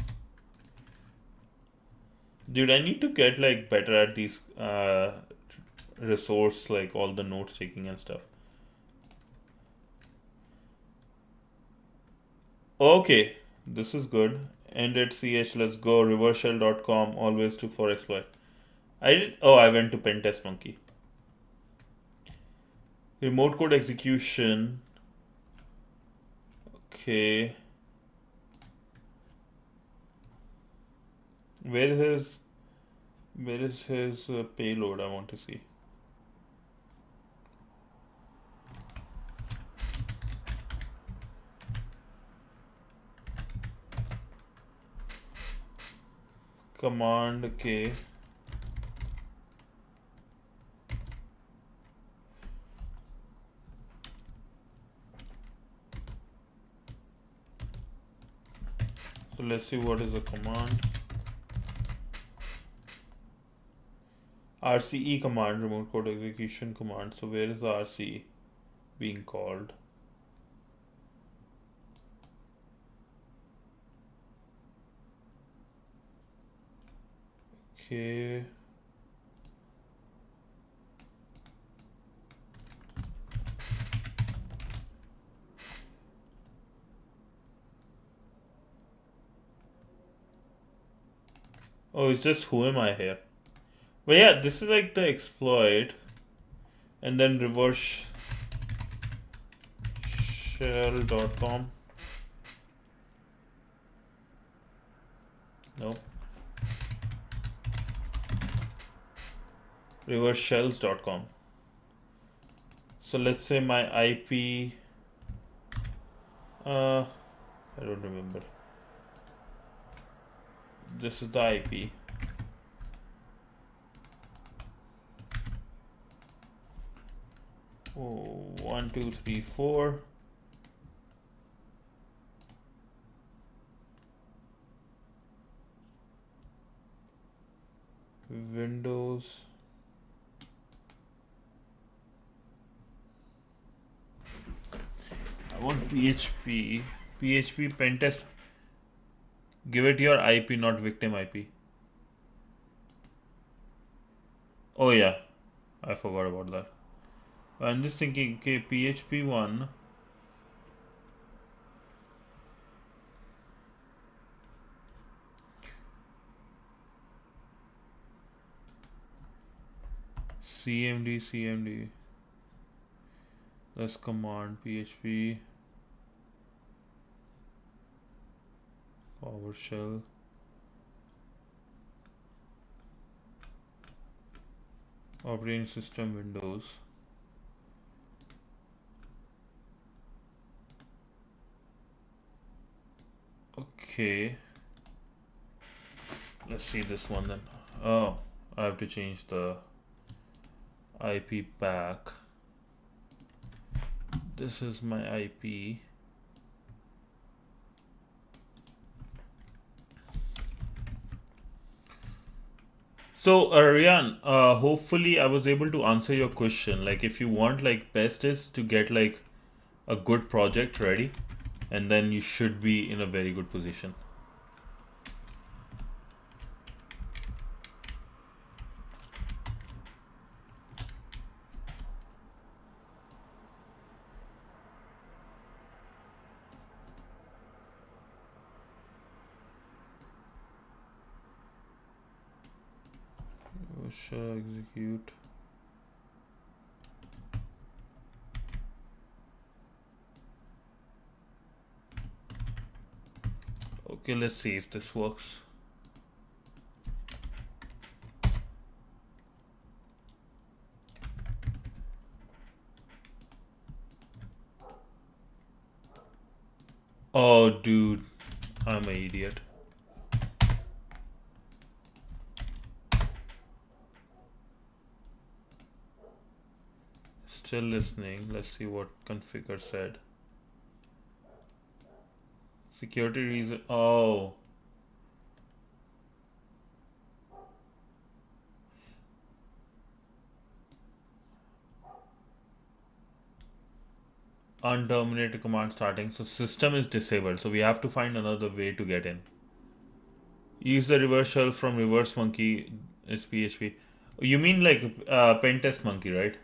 Dude, I need to get like better at these resource, like all the notes taking and stuff. Okay, this is good. End at ch. Let's go. Reverseshell.com. Always to for exploit. I did. Oh, I went to Pentest Monkey. Remote code execution. Okay. Where is his payload? I want to see. Command K. So let's see what is the command. RCE command, remote code execution command. So where is the RCE being called? Okay. Oh, it's just who am I here? But yeah, this is like the exploit, and then reverse shell.com. No. Reverseshells.com. So let's say my IP. I don't remember. This is the IP. Oh, 1, 2, 3, 4. Windows. I want PHP. PHP pentest. Give it your IP, not victim IP. Oh yeah, I forgot about that. I'm just thinking, okay, PHP 1. CMD. Let's command PHP PowerShell. Operating system Windows. Okay. Let's see this one then. Oh, I have to change the IP back. This is my IP. So Ryan, hopefully I was able to answer your question. Like if you want like best is to get like a good project ready, and then you should be in a very good position. Shall execute. Okay, let's see if this works. Oh, dude, I'm an idiot. Still listening. Let's see what configure said. Security reason. Oh. Unterminated command starting. So system is disabled. So we have to find another way to get in. Use the reverse shell from reverse monkey. It's PHP. You mean like pentest monkey, right?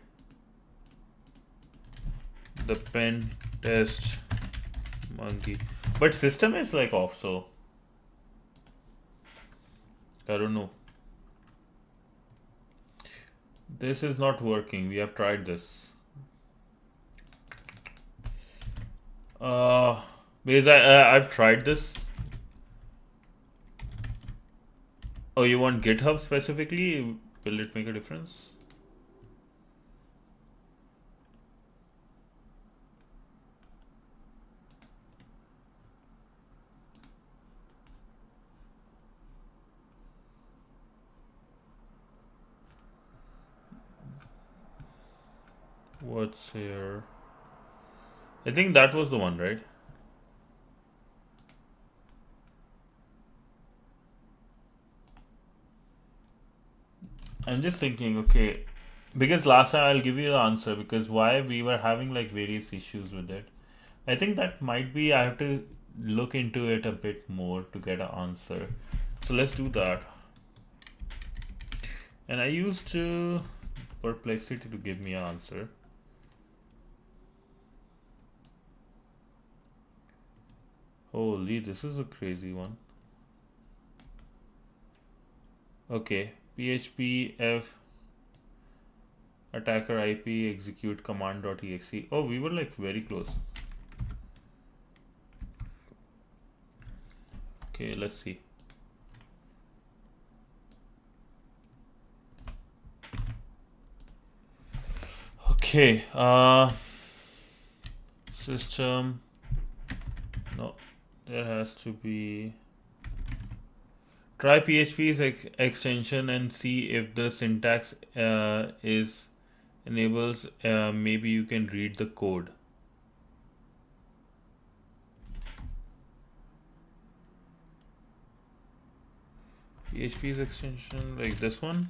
The pentest Monkey. But system is like off, so I don't know. This is not working. We have tried this. Because I've tried this. Oh, you want GitHub specifically? Will it make a difference? What's here? I think that was the one, right? I'm just thinking, okay, because last time I'll give you the answer because why we were having like various issues with it. I think that might be I have to look into it a bit more to get an answer. So let's do that. And I used Perplexity to give me an answer. Holy, this is a crazy one. Okay, PHP F attacker IP execute command.exe. Oh, we were like very close. Okay, let's see. Okay, system. No, there has to be. Try PHP's extension and see if the syntax is enables. Maybe you can read the code. PHP's extension like this one.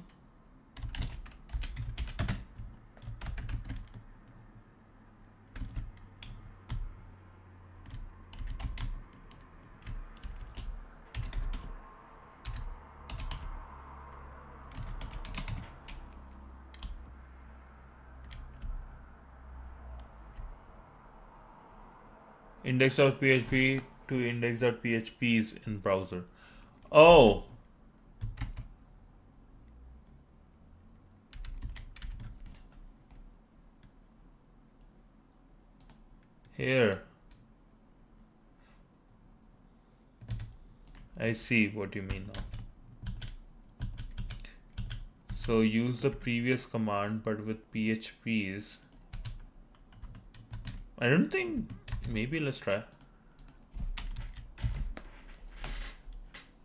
Index.php to index.phps in browser. Oh. Here. I see what you mean now. So use the previous command but with PHPs. I don't think, maybe let's try.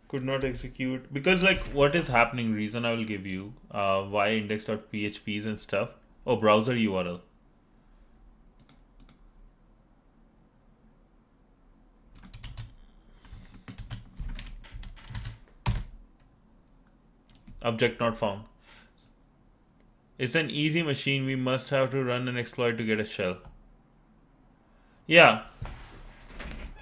Could not execute because like what is happening, reason I will give you why index.phps and stuff. Oh, browser URL. Object not found. It's an easy machine. We must have to run an exploit to get a shell. Yeah.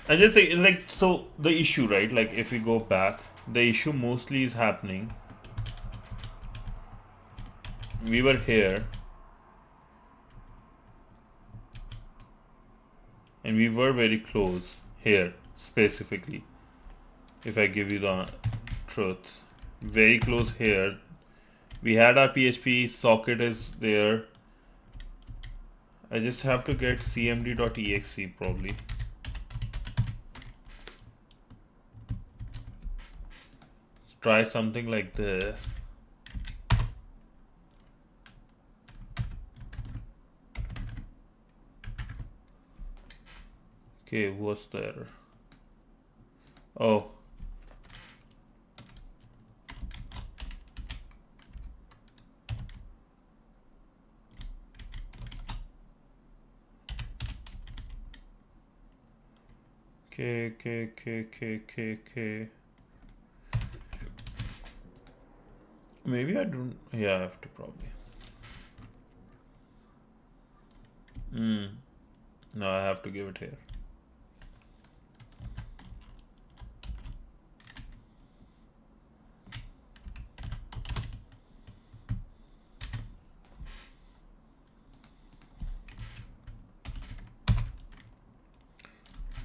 I just say like so the issue, right? Like if we go back, the issue mostly is happening. We were here. And we were very close here specifically. If I give you the truth. Very close here. We had our PHP socket is there. I just have to get cmd.exe probably. Let's try something like this. Okay, what's the error? Oh. K. Maybe I don't. Yeah, I have to probably. No, I have to give it here.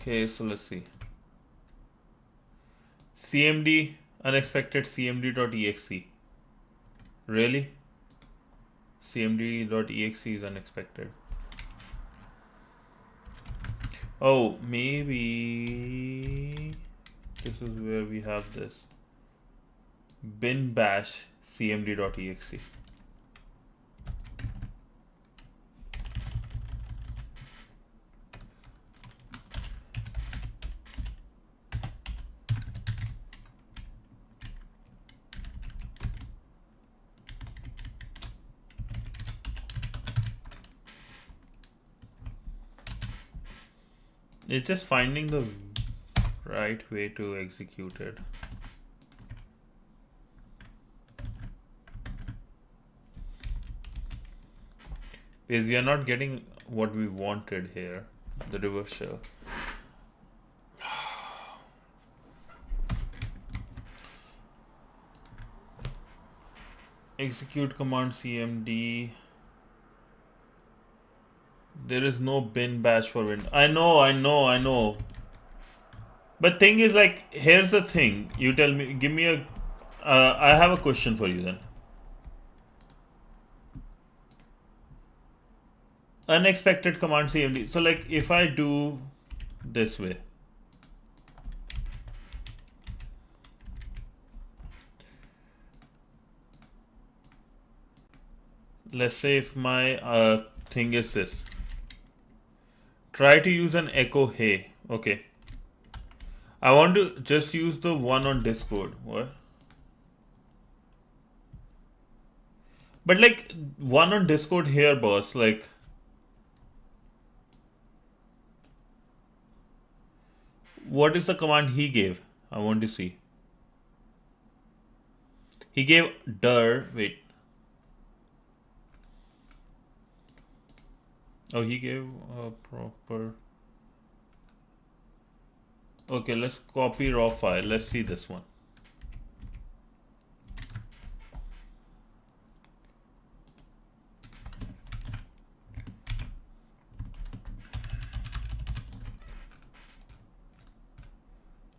Okay, so let's see. CMD, unexpected cmd.exe. Really? cmd.exe is unexpected. Oh, maybe this is where we have this. Bin bash cmd.exe. It's just finding the right way to execute it. Because we are not getting what we wanted here, the reverse shell. Execute command cmd. There is no bin bash for Windows. I know. But thing is, like, here's the thing. You tell me, give me a. I have a question for you then. Unexpected command cmd. So, like, if I do this way. Let's say if my thing is this. Try to use an echo hey. Okay. I want to just use the one on Discord. What? But like one on Discord here, boss. Like, what is the command he gave? I want to see. He gave dir. Wait. Oh, he gave a proper. Okay, let's copy raw file. Let's see this one.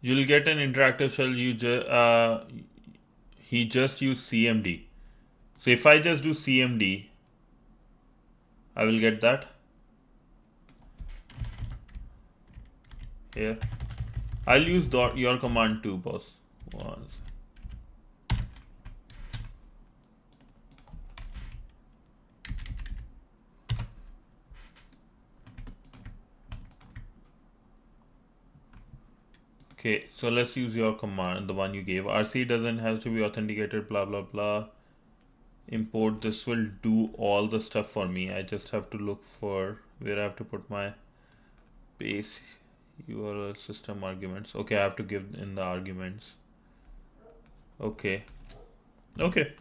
You'll get an interactive shell. He just used CMD. So if I just do CMD, I will get that. Here. I'll use your command too, boss. Once. Okay, so let's use your command, the one you gave. RC doesn't have to be authenticated, blah blah blah. Import, this will do all the stuff for me. I just have to look for where I have to put my base URL system arguments. Okay, I have to give in the arguments. Okay. Okay.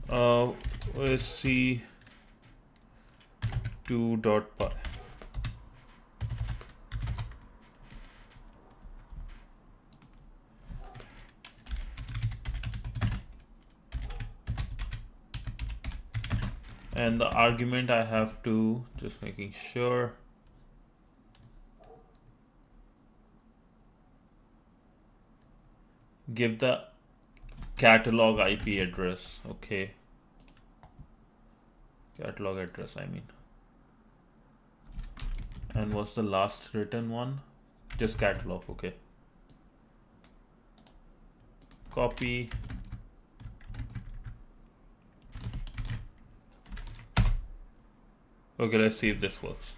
OSC 2.py. And the argument I have to, just making sure. Give the catalog IP address. Okay. Catalog address, I mean. And what's the last written one? Just catalog, okay. Copy. Okay, let's see if this works.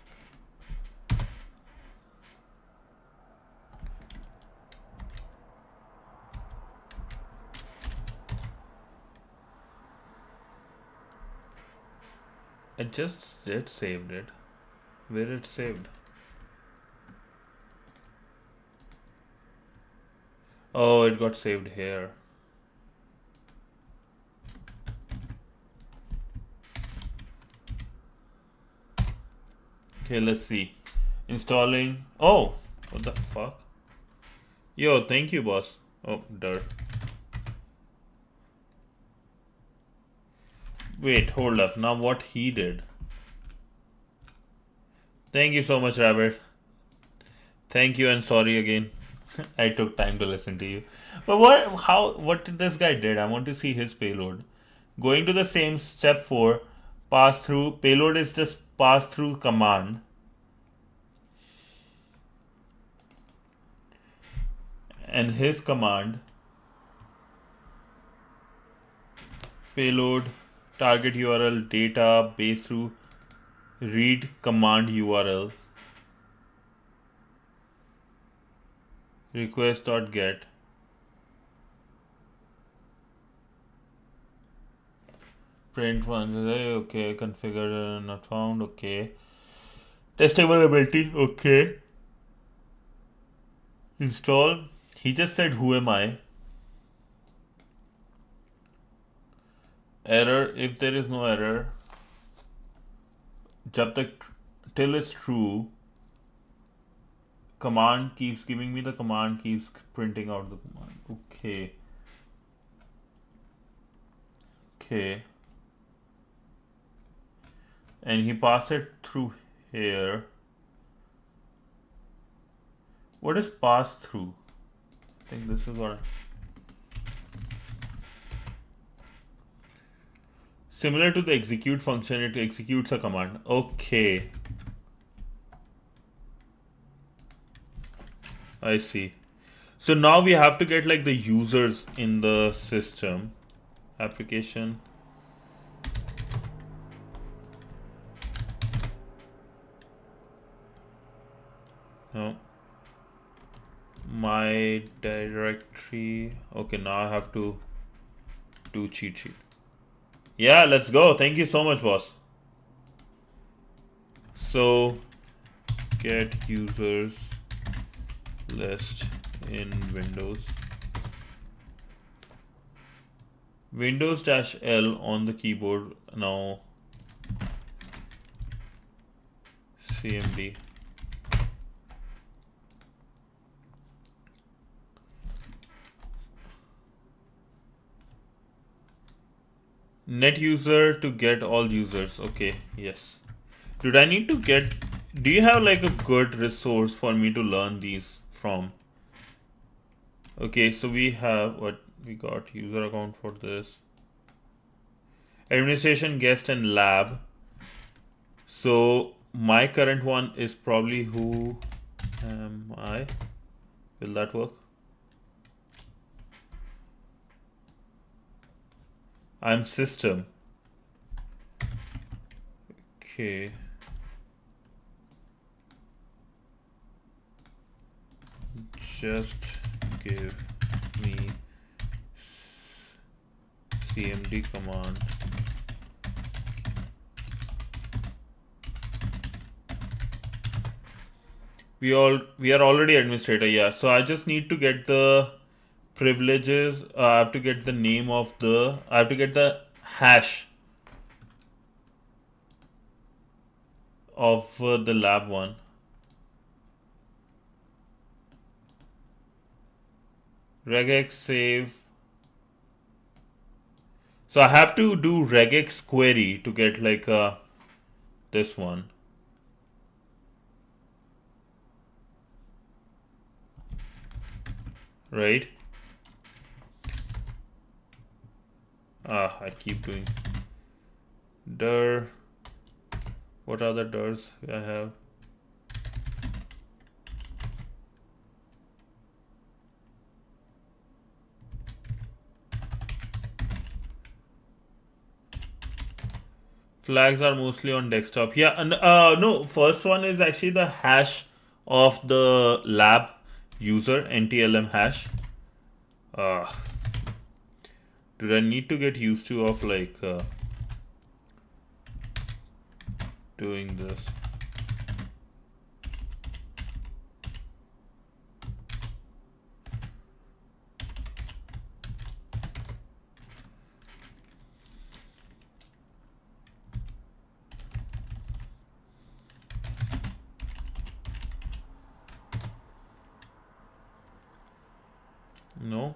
It saved it. Where it saved? Oh, it got saved here. Okay, let's see. Installing. Oh, what the fuck? Yo, thank you, boss. Oh, dirt. Wait, hold up. Now what he did. Thank you so much, Rabbit. Thank you and sorry again. I took time to listen to you. But what this guy did, I want to see his payload. Going to the same step 4, pass through, payload is just pass through command. And his command, payload, target URL, data, base through, read command URL, request.get. Print one, okay, configure not found, okay. Test availability, okay. Install. He just said, who am I? Error, if there is no error, jab tak, till it's true, command keeps giving me the command, keeps printing out the command. Okay. Okay. And he passed it through here. What is pass through? I think this is what. Similar to the execute function, it executes a command. Okay. I see. So now we have to get like the users in the system. Application. No. My directory. Okay, now I have to do cheat sheet. Yeah, let's go. Thank you so much, boss. So get users list in Windows. Windows-L on the keyboard now. CMD. Net user to get all users. Okay, yes. Dude, I need to get. Do you have like a good resource for me to learn these from? Okay, so we have what we got, user account for this. Administration, guest, and lab. So my current one is probably who am I? Will that work? I'm system. Okay. Just give me cmd command. We are already administrator, yeah. So I just need to get the privileges. I have to get the name of the. I have to get the hash of the lab one. Regex save. So I have to do regex query to get like this one. Right? I keep doing dir. What other dirs I have? Flags are mostly on desktop. Yeah, and no, first one is actually the hash of the lab user, NTLM hash. Did I need to get used to of like doing this? No.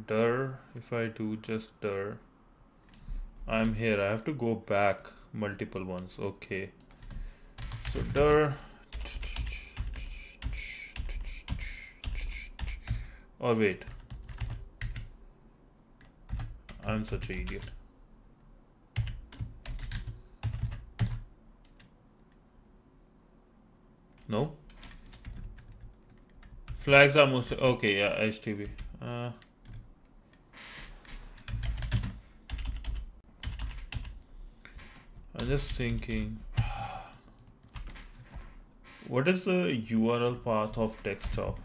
Dir, if I do just dir, I'm here. I have to go back multiple ones. Okay. So dir. Or wait. I'm such an idiot. No? Flags are mostly okay, yeah, HTTP. I'm just thinking, what is the URL path of desktop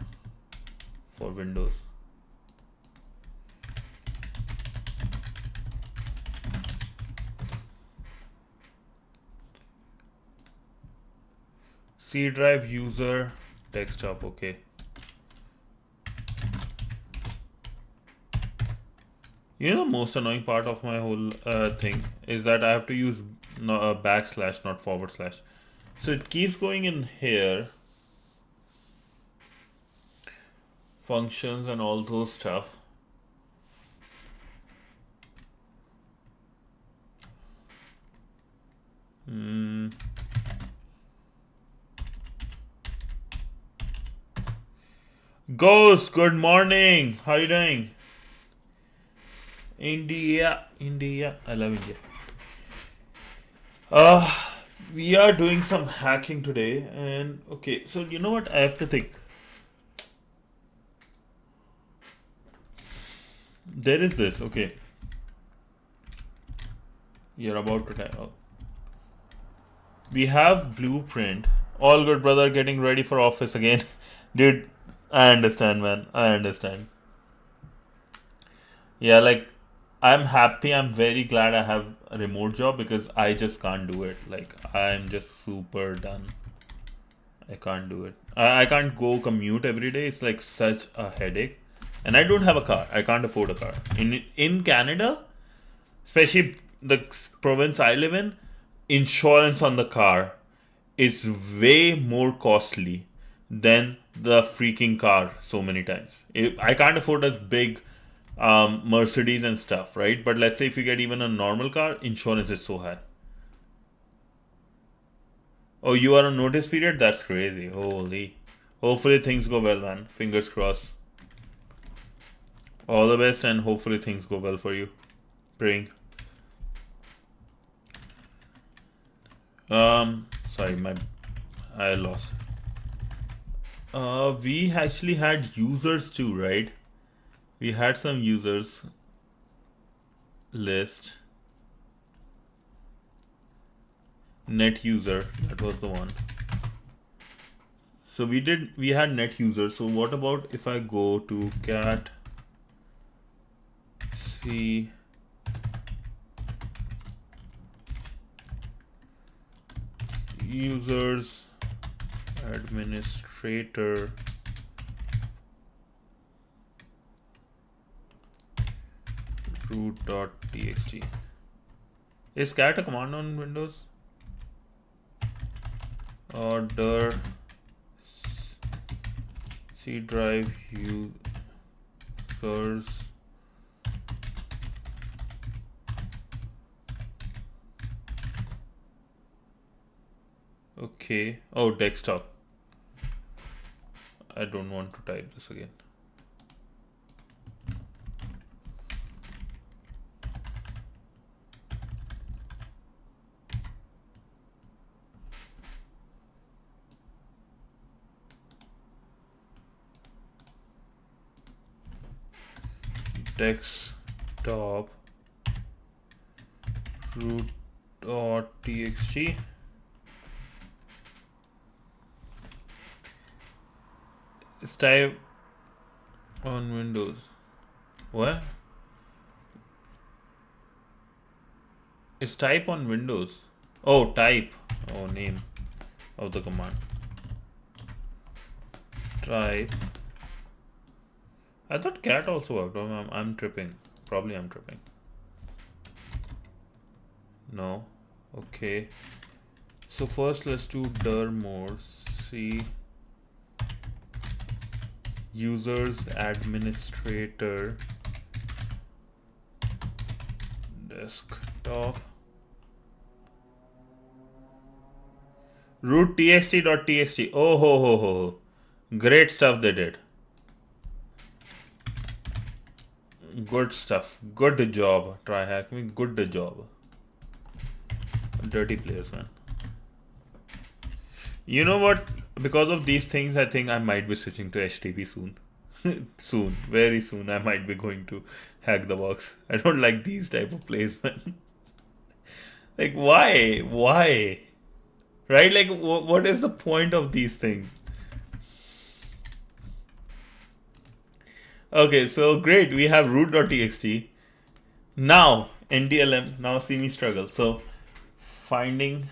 for Windows? C drive user desktop, okay. You know, the most annoying part of my whole thing is that I have to use a backslash, not forward slash. So it keeps going in here, functions and all those stuff. Ghost, good morning. How you doing? India. I love India. We are doing some hacking today, and okay, so you know what I have to think. There is this, okay. You're about to type. Oh. We have blueprint. All good, brother. Getting ready for office again, dude. I understand, man. I understand. Yeah, like I'm happy. I'm very glad I have a remote job because I just can't do it. Like I'm just super done. I can't do it. I can't go commute every day. It's like such a headache. And I don't have a car. I can't afford a car. In Canada, especially the province I live in, insurance on the car is way more costly than the freaking car so many times. I can't afford a big Mercedes and stuff, right? But let's say if you get even a normal car, insurance is so high. Oh, you are on notice period? That's crazy. Holy. Hopefully things go well, man. Fingers crossed. All the best, and hopefully things go well for you. Praying. Sorry, I lost. We actually had users too, right? We had some users list. Net user, that was the one. So we had net user. So what about if I go to cat c users administrator root.txt. Is cat a command on Windows? Order C drive users okay. Oh, desktop. I don't want to type this again. Desktop root.txt. It's type on Windows. What? It's type on Windows. Oh, type. Oh, name of the command. Type. I thought cat also worked. I'm tripping. Probably I'm tripping. No. Okay. So first let's do dir more. C users administrator desktop Root txt.txt. Oh ho ho ho. Great stuff they did. Good stuff. Good job. Try hack me. Good job. Dirty players, man. You know what? Because of these things, I think I might be switching to HTTP soon. Soon. Very soon. I might be going to hack the box. I don't like these type of plays, man. Like, why? Why? Right? Like, what is the point of these things? Okay, so great. We have root.txt. Now, NDLM. Now, see me struggle. So, finding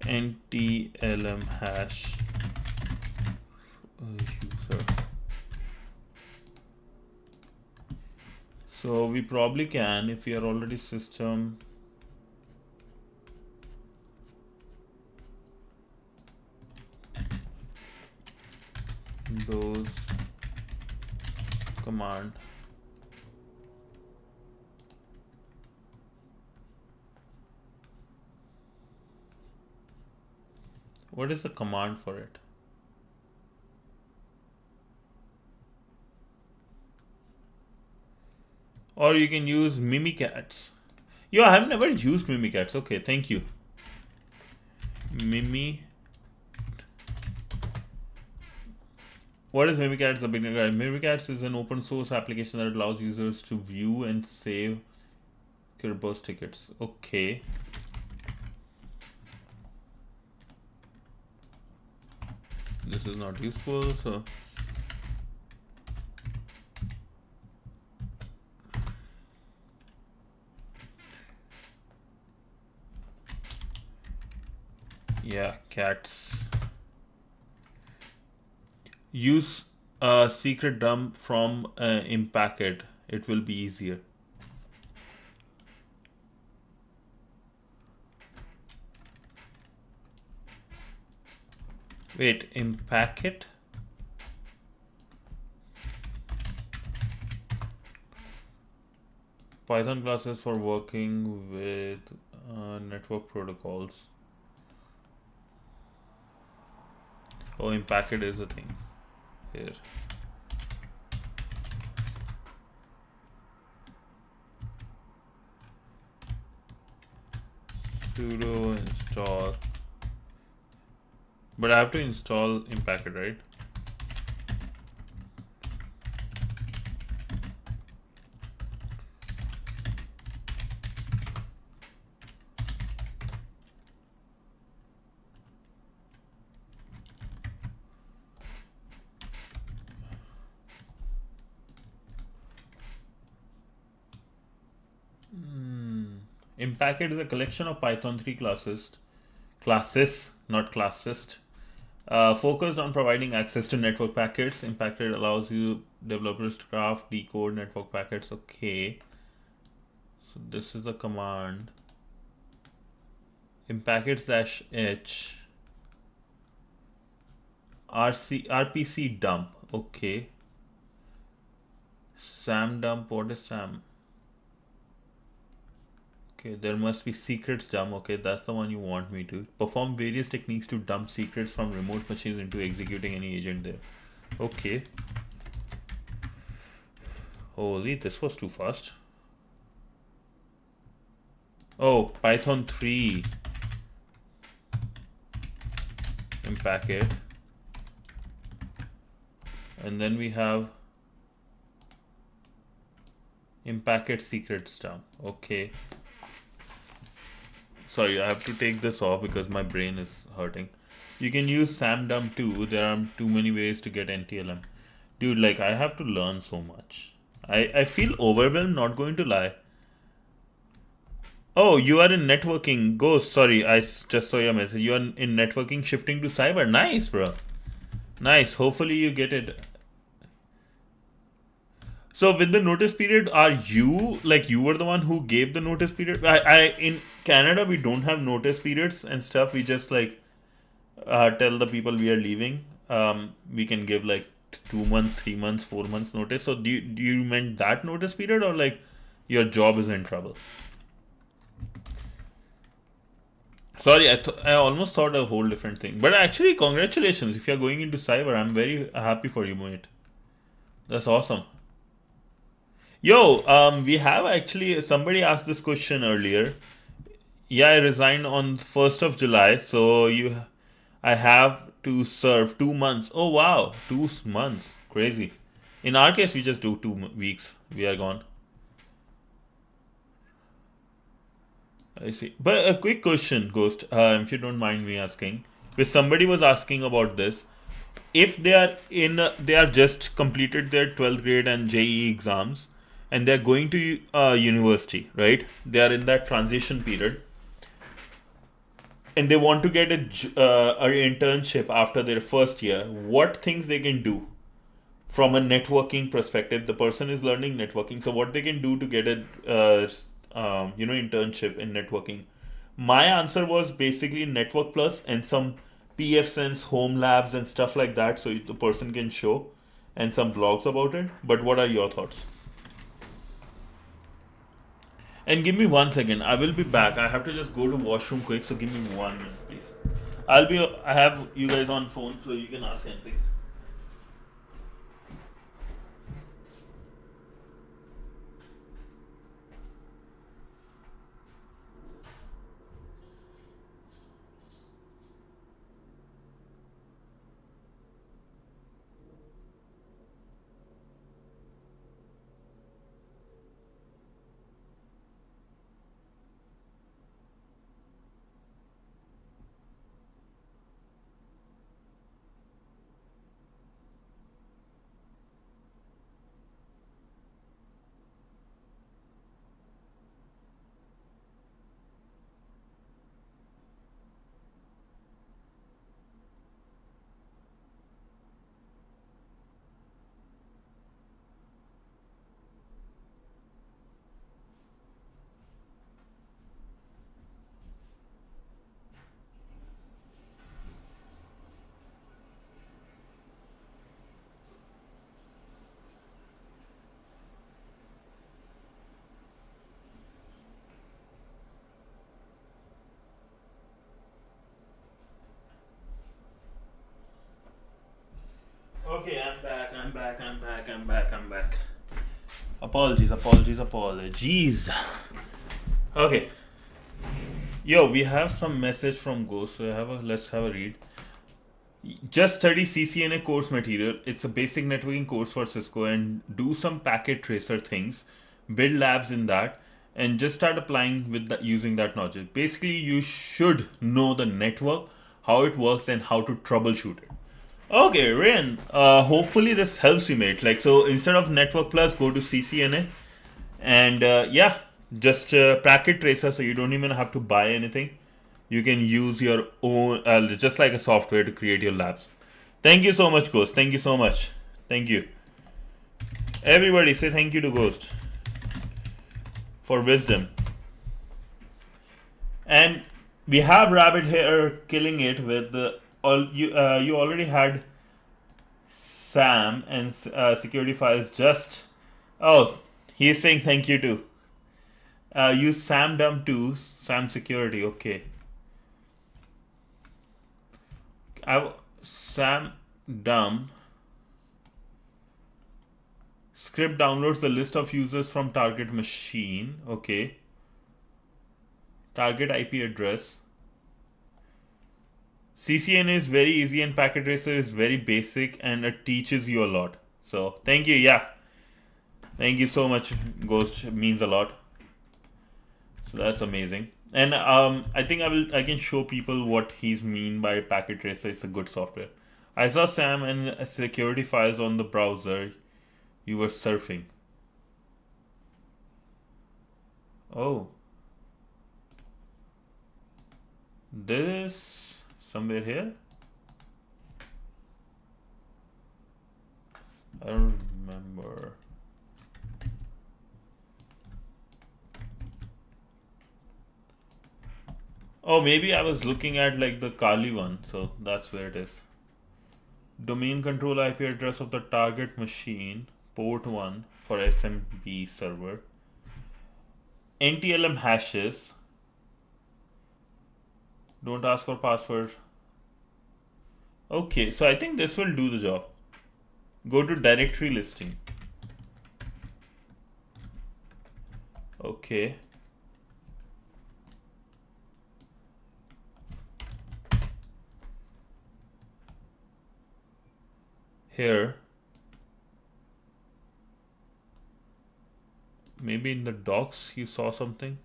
NTLM hash user. So, we probably can if we are already system. Those command. What is the command for it? Or you can use Mimikatz. Yo, I have never used Mimikatz. Okay, thank you. What is Mimikatz? The beginner guide. Mimikatz is an open source application that allows users to view and save Kerberos tickets. Okay. This is not useful, so yeah, cats. Use a secret dump from Impacket. It will be easier. Wait, Impacket? Python classes for working with network protocols. Oh, Impacket is a thing. Here. Sudo install. But I have to install Impacket, right? Impacket is a collection of Python 3 classes, not classist, focused on providing access to network packets. Impacket allows you developers to craft, decode network packets. Okay. So this is the command. Impackets-h rpc dump. Okay. Sam dump. What is Sam? Okay, there must be secrets dump. Okay, that's the one you want me to. Perform various techniques to dump secrets from remote machines into executing any agent there. Okay. Holy, this was too fast. Oh, Python 3. Impacket. And then we have Impacket secrets dump. Okay. Sorry, I have to take this off because my brain is hurting. You can use samdump too. There are too many ways to get NTLM. Dude, like, I have to learn so much. I feel overwhelmed, not going to lie. Oh, you are in networking. Ghost, sorry, I just saw your message. You are in networking, shifting to cyber. Nice, bro. Nice. Hopefully you get it. So with the notice period, are you, like, you were the one who gave the notice period? In Canada, we don't have notice periods and stuff. We just, like, tell the people we are leaving. We can give, like, 2 months, 3 months, 4 months notice. So do you meant that notice period, or, like, your job is in trouble? Sorry, I almost thought a whole different thing. But actually, congratulations. If you're going into cyber, I'm very happy for you, mate. That's awesome. Yo, we have actually somebody asked this question earlier. Yeah, I resigned on 1st of July, so I have to serve 2 months. Oh wow, 2 months, crazy. In our case, we just do 2 weeks. We are gone. I see. But a quick question, Ghost, if you don't mind me asking, because somebody was asking about this. If they are they are just completed their 12th grade and JEE exams, and they're going to university, right? They are in that transition period, and they want to get a internship after their first year. What things they can do from a networking perspective? The person is learning networking, so what they can do to get a internship in networking? My answer was basically Network Plus and some PFSense home labs and stuff like that, so the person can show, and some blogs about it. But what are your thoughts? And give me 1 second. I will be back. I have to just go to washroom quick, so give me 1 minute, please. I have you guys on phone, so you can ask anything. Okay, I'm back. I'm back. Apologies. Okay. Yo, we have some message from Ghost. So let's have a read. Just study CCNA course material. It's a basic networking course for Cisco, and do some packet tracer things, build labs in that, and just start applying with using that knowledge. Basically, you should know the network, how it works, and how to troubleshoot it. Okay, Ryan. Hopefully this helps you, mate. Like, so instead of Network Plus, go to CCNA, and yeah, just packet tracer, so you don't even have to buy anything. You can use your own, just like a software, to create your labs. Thank you so much, Ghost. Thank you so much. Thank you. Everybody say thank you to Ghost for wisdom. And we have Rabbit here killing it with the you already had Sam and security files. Just oh, he's saying thank you too. Use Sam dump too. Sam security. Okay. Sam dump script downloads the list of users from target machine. Okay. Target IP address. CCNA is very easy and packet tracer is very basic, and it teaches you a lot. So thank you. Yeah. Thank you so much, Ghost. It means a lot. So that's amazing. And I think I can show people what he's mean by packet tracer. It's a good software. I saw Sam and security files on the browser. You were surfing. Oh. This somewhere here? I don't remember. Oh, maybe I was looking at like the Kali one, so that's where it is. Domain control IP address of the target machine, port 1 for SMB server. NTLM hashes. Don't ask for password. Okay, so I think this will do the job. Go to directory listing. Okay. Here. Maybe in the docs you saw something.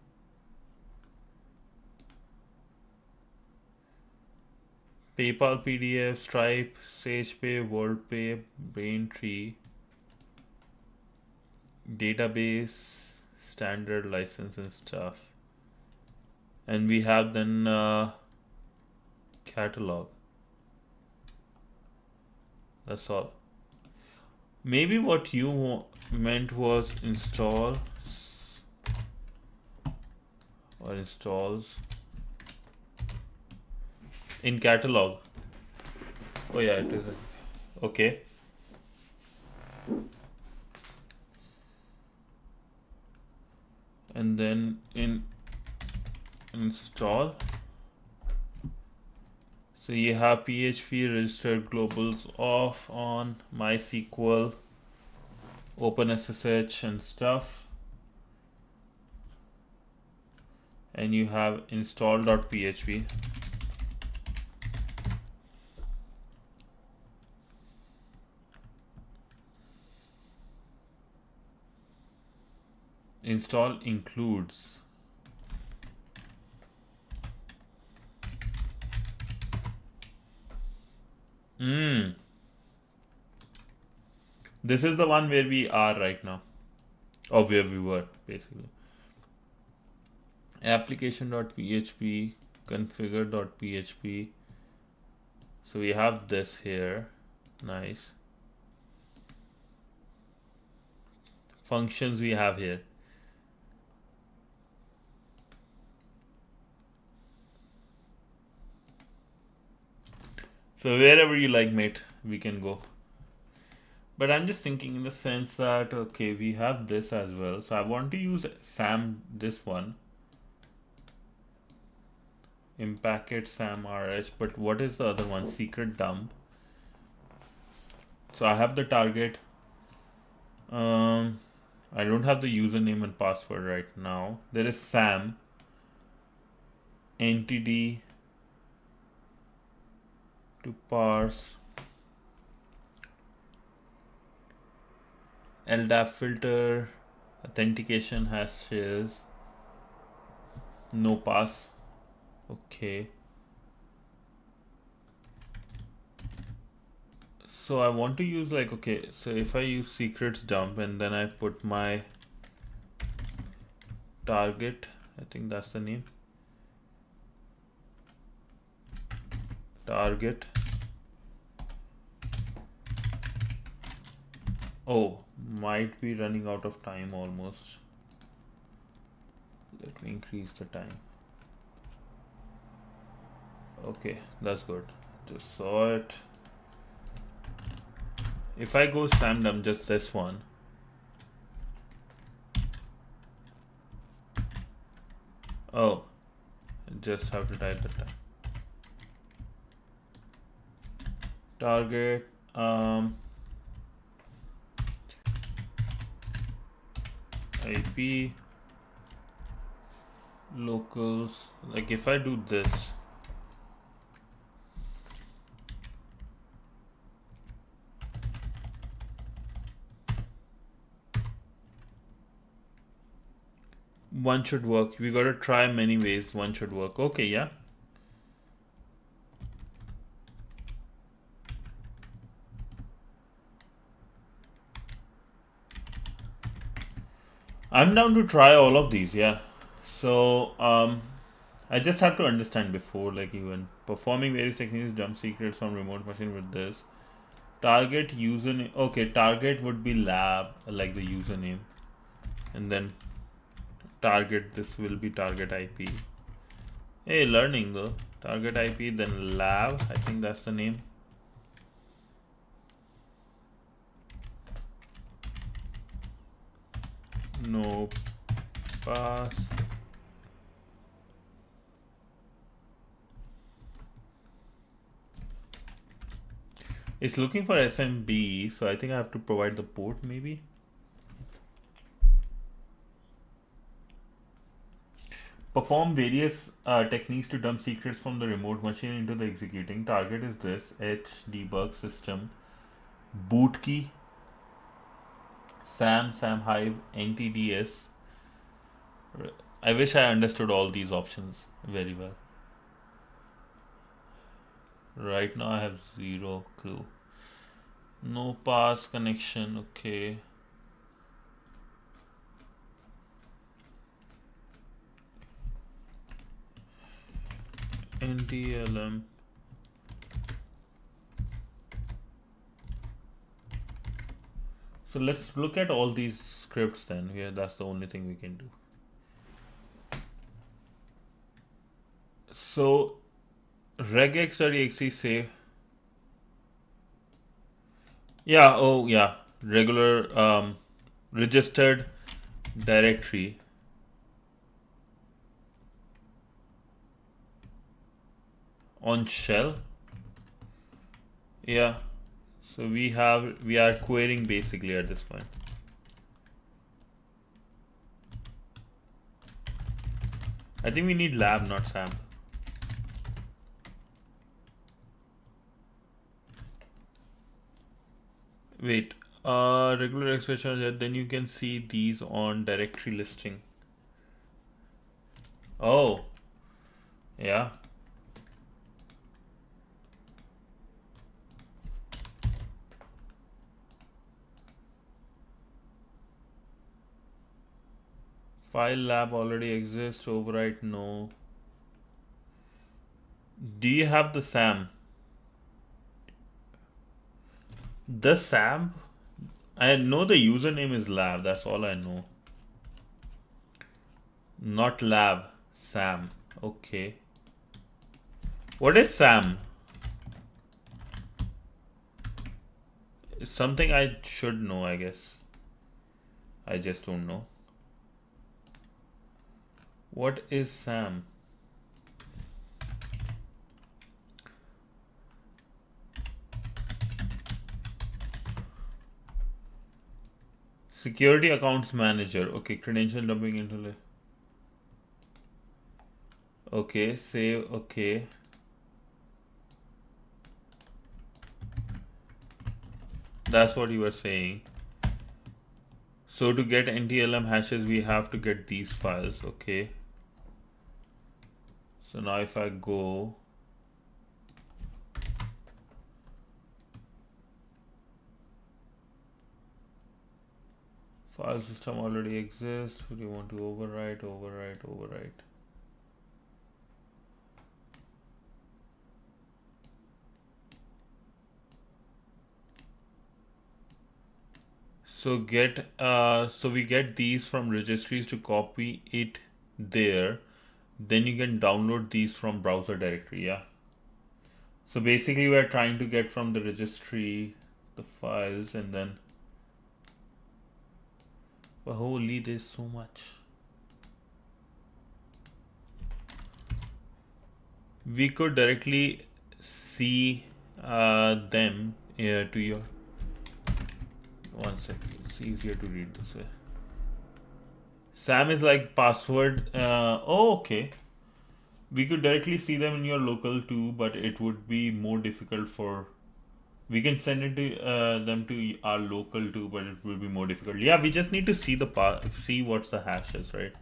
PayPal PDF, Stripe, SagePay, WorldPay, Braintree, database, standard license and stuff. And we have then catalog. That's all. Maybe what you meant was install or installs in catalog. Oh yeah, it is. Okay. And then in install, so you have PHP registered globals off on MySQL, OpenSSH and stuff, and you have install.php. Install includes this is the one where we are right now, or where we were basically. Application.php, configure.php. So we have this here. Nice. Functions we have here. So wherever you like, mate, we can go. But I'm just thinking in the sense that, okay, we have this as well. So I want to use SAM, this one. Impacket SAM RH, but what is the other one? Secret dump. So I have the target. I don't have the username and password right now. There is SAM. Entity to parse. LDAP filter. Authentication hashes. No pass. Okay. So I want to use like, okay, so if I use secrets dump and then I put my target, I think that's the name. Target. Oh, might be running out of time almost. Let me increase the time. Okay, that's good. Just saw it. If I go random, just this one. Oh, just have to type the target. IP locals. Like if I do this. One should work. We gotta try many ways. One should work. Okay, yeah. I'm down to try all of these, yeah. So, I just have to understand before, like even performing various techniques, dump secrets from remote machine with this. Target username. Okay, target would be lab, like the username, and then target. This will be target IP. Hey, learning though. Target IP, then lab. I think that's the name. No pass. It's looking for SMB, so I think I have to provide the port maybe. Perform various techniques to dump secrets from the remote machine into the executing. Target is this: H debug system, boot key, SAM Hive, NTDS. I wish I understood all these options very well. Right now I have zero clue. No pass connection, okay. NTLM. So let's look at all these scripts then. Yeah, that's the only thing we can do. So regex.exe say, yeah, oh yeah, regular registered directory. On shell. Yeah. So we are querying basically at this point. I think we need lab, not SAM. Wait, regular expression, then you can see these on directory listing. Oh, yeah. File lab already exists, overwrite no. Do you have the SAM? The SAM? I know the username is lab, that's all I know. Not lab, SAM. Okay. What is SAM? It's something I should know, I guess. I just don't know. What is SAM? Security accounts manager. Okay, credential dumping into. Okay, save. Okay. That's what you were saying. So to get NTLM hashes, we have to get these files. Okay. So now if I go. File system already exists. What do you want to overwrite? Overwrite. So we get these from registries to copy it there. Then you can download these from browser directory. Yeah. So basically we're trying to get from the registry the files and then. But holy, there's so much. We could directly see them to your. One second, it's easier to read this way. SAM is like password. Oh, okay. We could directly see them in your local too, but it would be more difficult for. We can send it to them to our local too, but it will be more difficult. Yeah, we just need to see see what's the hash is, right?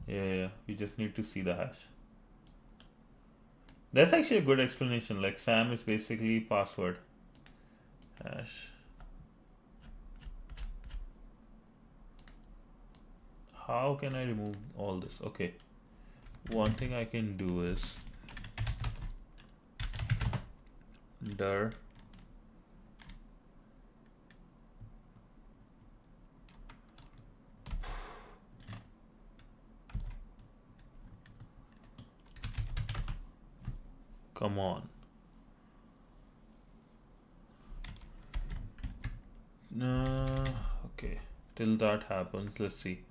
Yeah, we just need to see the hash. That's actually a good explanation. Like SAM is basically password hash. How can I remove all this? Okay. One thing I can do is dir come on. No, okay. Till that happens, let's see.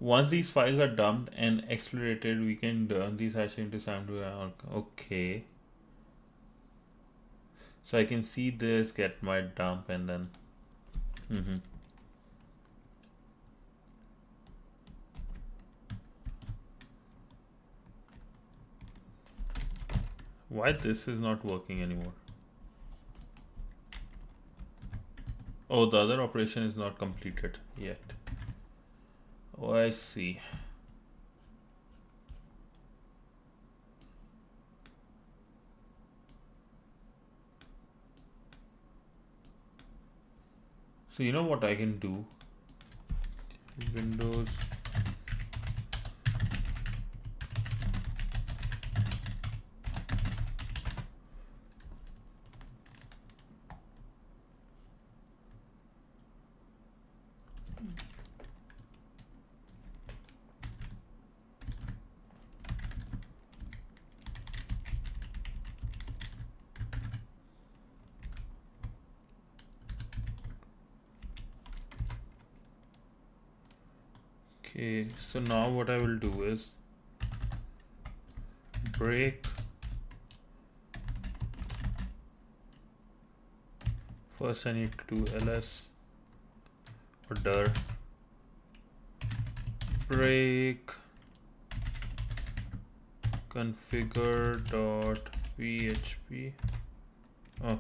Once these files are dumped and accelerated, we can turn these hashes into SAM to. Okay. So I can see this, get my dump, and then why this is not working anymore? Oh, the other operation is not completed yet. Oh, I see. So you know what I can do? Windows Okay, so now what I will do is break. First I need to do ls or dir break configure.php. Oh,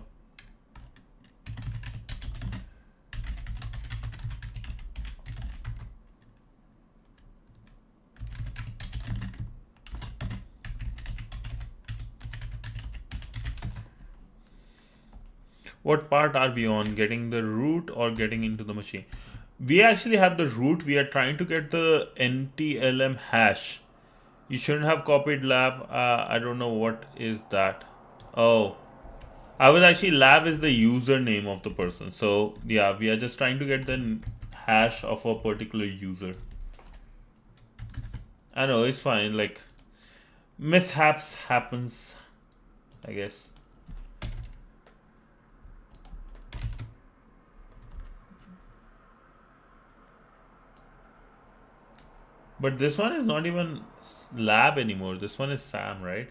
what part are we on? Getting the root or getting into the machine? We actually have the root. We are trying to get the NTLM hash. You shouldn't have copied lab. I don't know what is that. Oh, I was actually lab is the username of the person. So yeah, we are just trying to get the hash of a particular user. I know it's fine. Like mishaps happens, I guess. But this one is not even lab anymore. This one is Sam, right?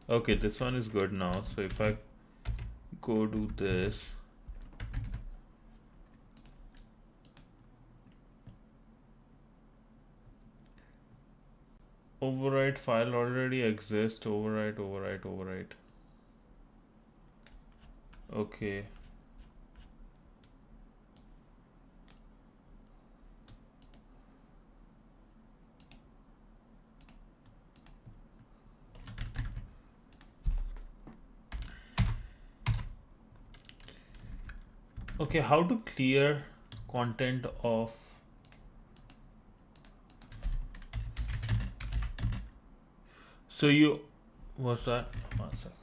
Okay, this one is good now. So if I go do this, overwrite file already exists. Overwrite. Okay. Okay, how to clear content of so you what's that? One sec.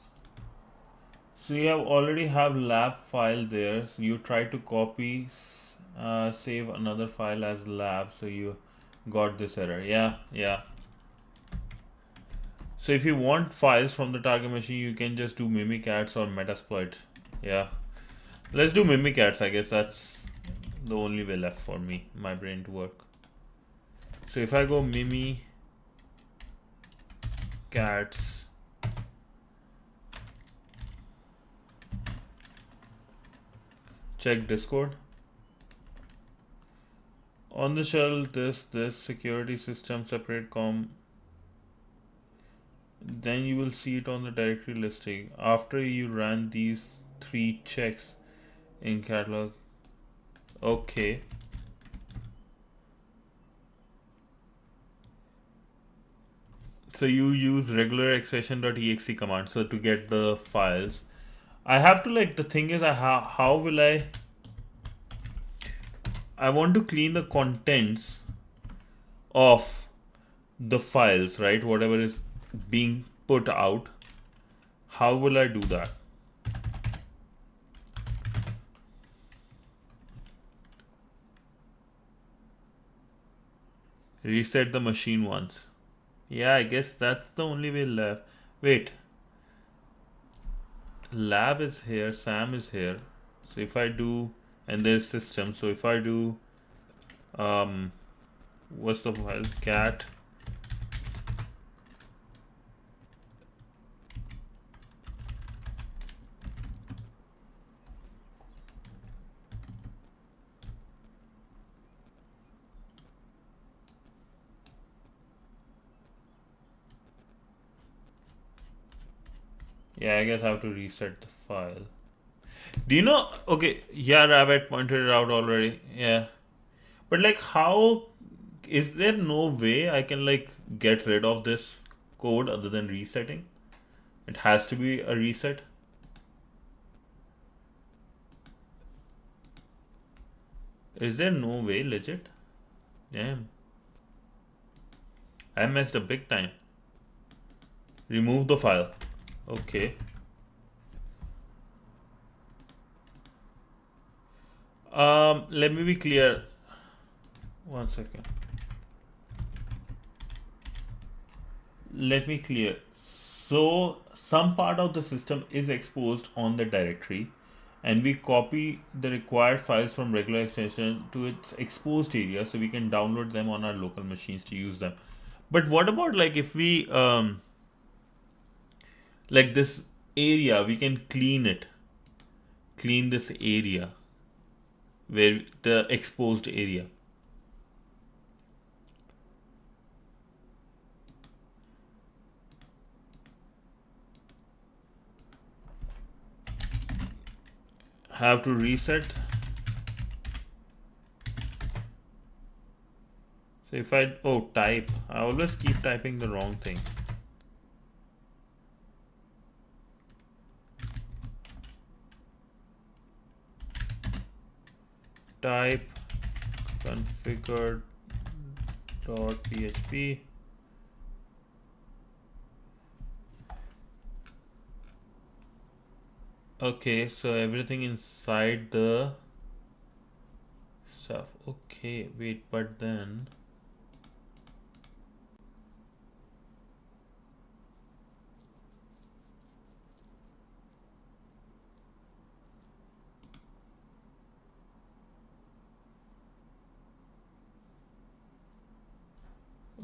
So you have already have lab file there. So you try to copy save another file as lab, so you got this error. Yeah. So if you want files from the target machine, you can just do mimikatz or metasploit. Yeah. Let's do mimikatz. I guess that's the only way left for me, my brain to work. So if I go mimikatz, check Discord. On the shell, this security system separate com. Then you will see it on the directory listing. After you ran these 3 checks in catalog. Okay. So you use regular expression.exe command so to get the files. I have to the thing is how will I want to clean the contents of the files, right? Whatever is being put out. How will I do that? Reset the machine once. Yeah, I guess that's the only way left. Wait. Lab is here, Sam is here. So if I do, and there's system. So if I do, what's the file? Cat Yeah, I guess I have to reset the file. Do you know? Okay, yeah, Rabbit pointed it out already. Yeah, but like, how is there no way I can like get rid of this code other than resetting? It has to be a reset. Is there no way, legit? Damn, I messed up big time. Remove the file. Okay. Let me be clear. One second. Let me clear. So some part of the system is exposed on the directory, and we copy the required files from regular extension to its exposed area so we can download them on our local machines to use them. But what about like if we like this area, we can clean this area where the exposed area. Have to reset. So if I type, I always keep typing the wrong thing. Type configure.php. Okay, so everything inside the stuff. Okay, wait, but then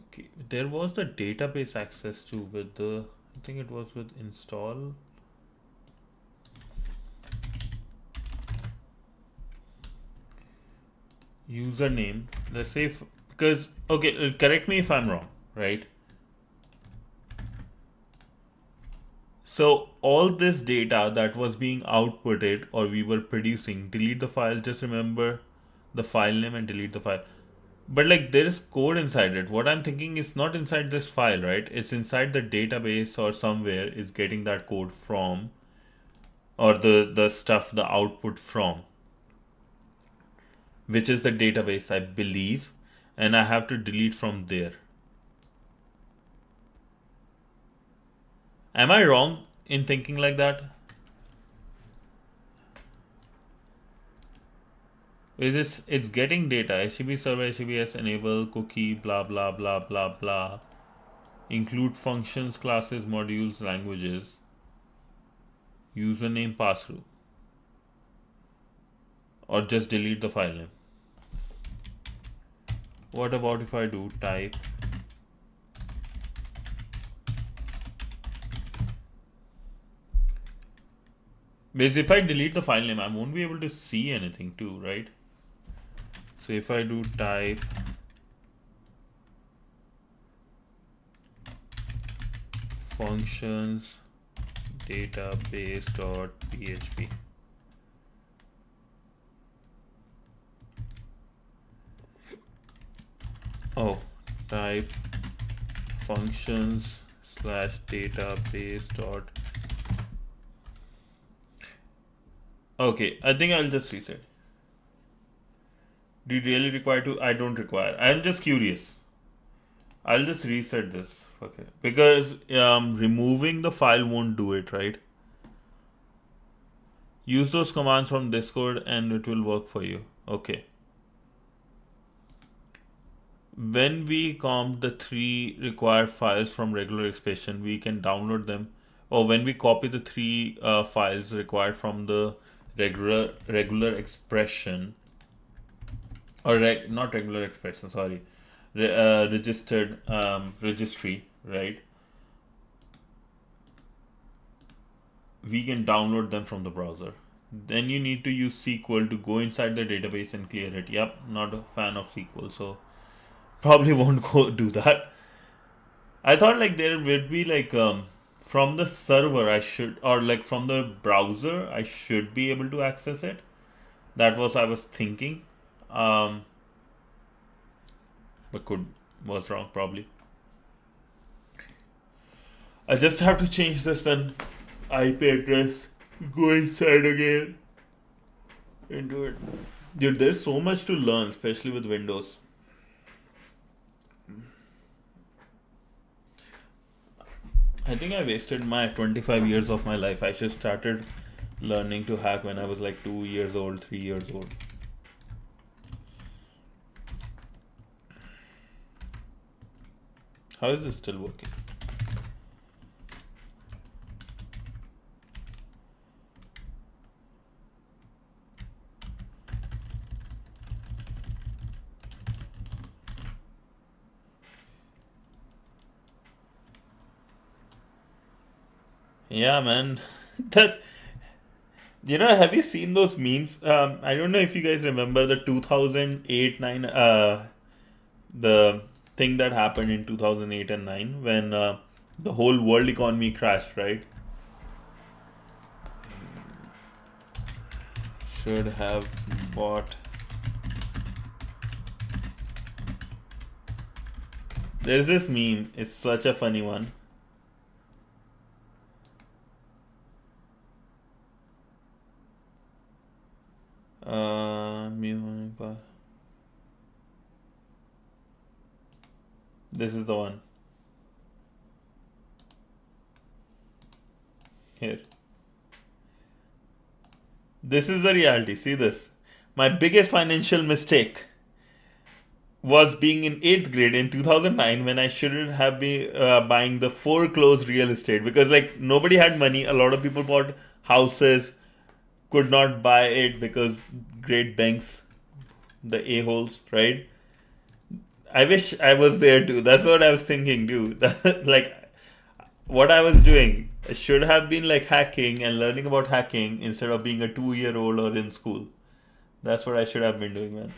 okay, there was the database access to with the, I think it was with install. Username, let's say because okay, correct me if I'm wrong, right? So all this data that was being outputted or we were producing, delete the file, just remember the file name and delete the file. But like there is code inside it. What I'm thinking is not inside this file, right? It's inside the database or somewhere is getting that code from, or the stuff, the output from, which is the database, I believe, and I have to delete from there. Am I wrong in thinking like that? It's getting data, HTTP server, HTTPS enable, cookie, blah blah blah blah blah. Include functions, classes, modules, languages, username, passthrough. Or just delete the file name. What about if I do type because if I delete the file name, I won't be able to see anything too, right? So if I do type functions database.php, type functions slash database dot. Okay, I think I'll just reset. Do you really require to? I don't require. I'm just curious. I'll just reset this. Okay, because removing the file won't do it, right? Use those commands from Discord and it will work for you. Okay. When we comp the 3 required files from regular expression, we can download them. Or when we copy the 3 files required from the regular expression, or not regular expression, sorry, registered registry, right? We can download them from the browser. Then you need to use SQL to go inside the database and clear it. Yep, not a fan of SQL, so probably won't go do that. I thought like there would be like from the server I should, or like from the browser I should be able to access it. That was I was thinking. But was wrong probably. I just have to change this then. IP address. Go inside again. Into it. Dude, there's so much to learn, especially with Windows. I think I wasted my 25 years of my life. I just started learning to hack when I was like 2 years old, 3 years old. How is this still working? Yeah, man. That's, have you seen those memes? I don't know if you guys remember the 2008 9 the thing that happened in 2008 and 9 when the whole world economy crashed, right? Should have bought. There's this meme, it's such a funny one. This is the one. Here. This is the reality. See this. My biggest financial mistake was being in 8th grade in 2009 when I shouldn't have been buying the foreclosed real estate, because like nobody had money. A lot of people bought houses, could not buy it because great banks, the a-holes, right? I wish I was there too. That's what I was thinking too. Like what I was doing, I should have been like hacking and learning about hacking instead of being a 2-year-old or in school. That's what I should have been doing, man.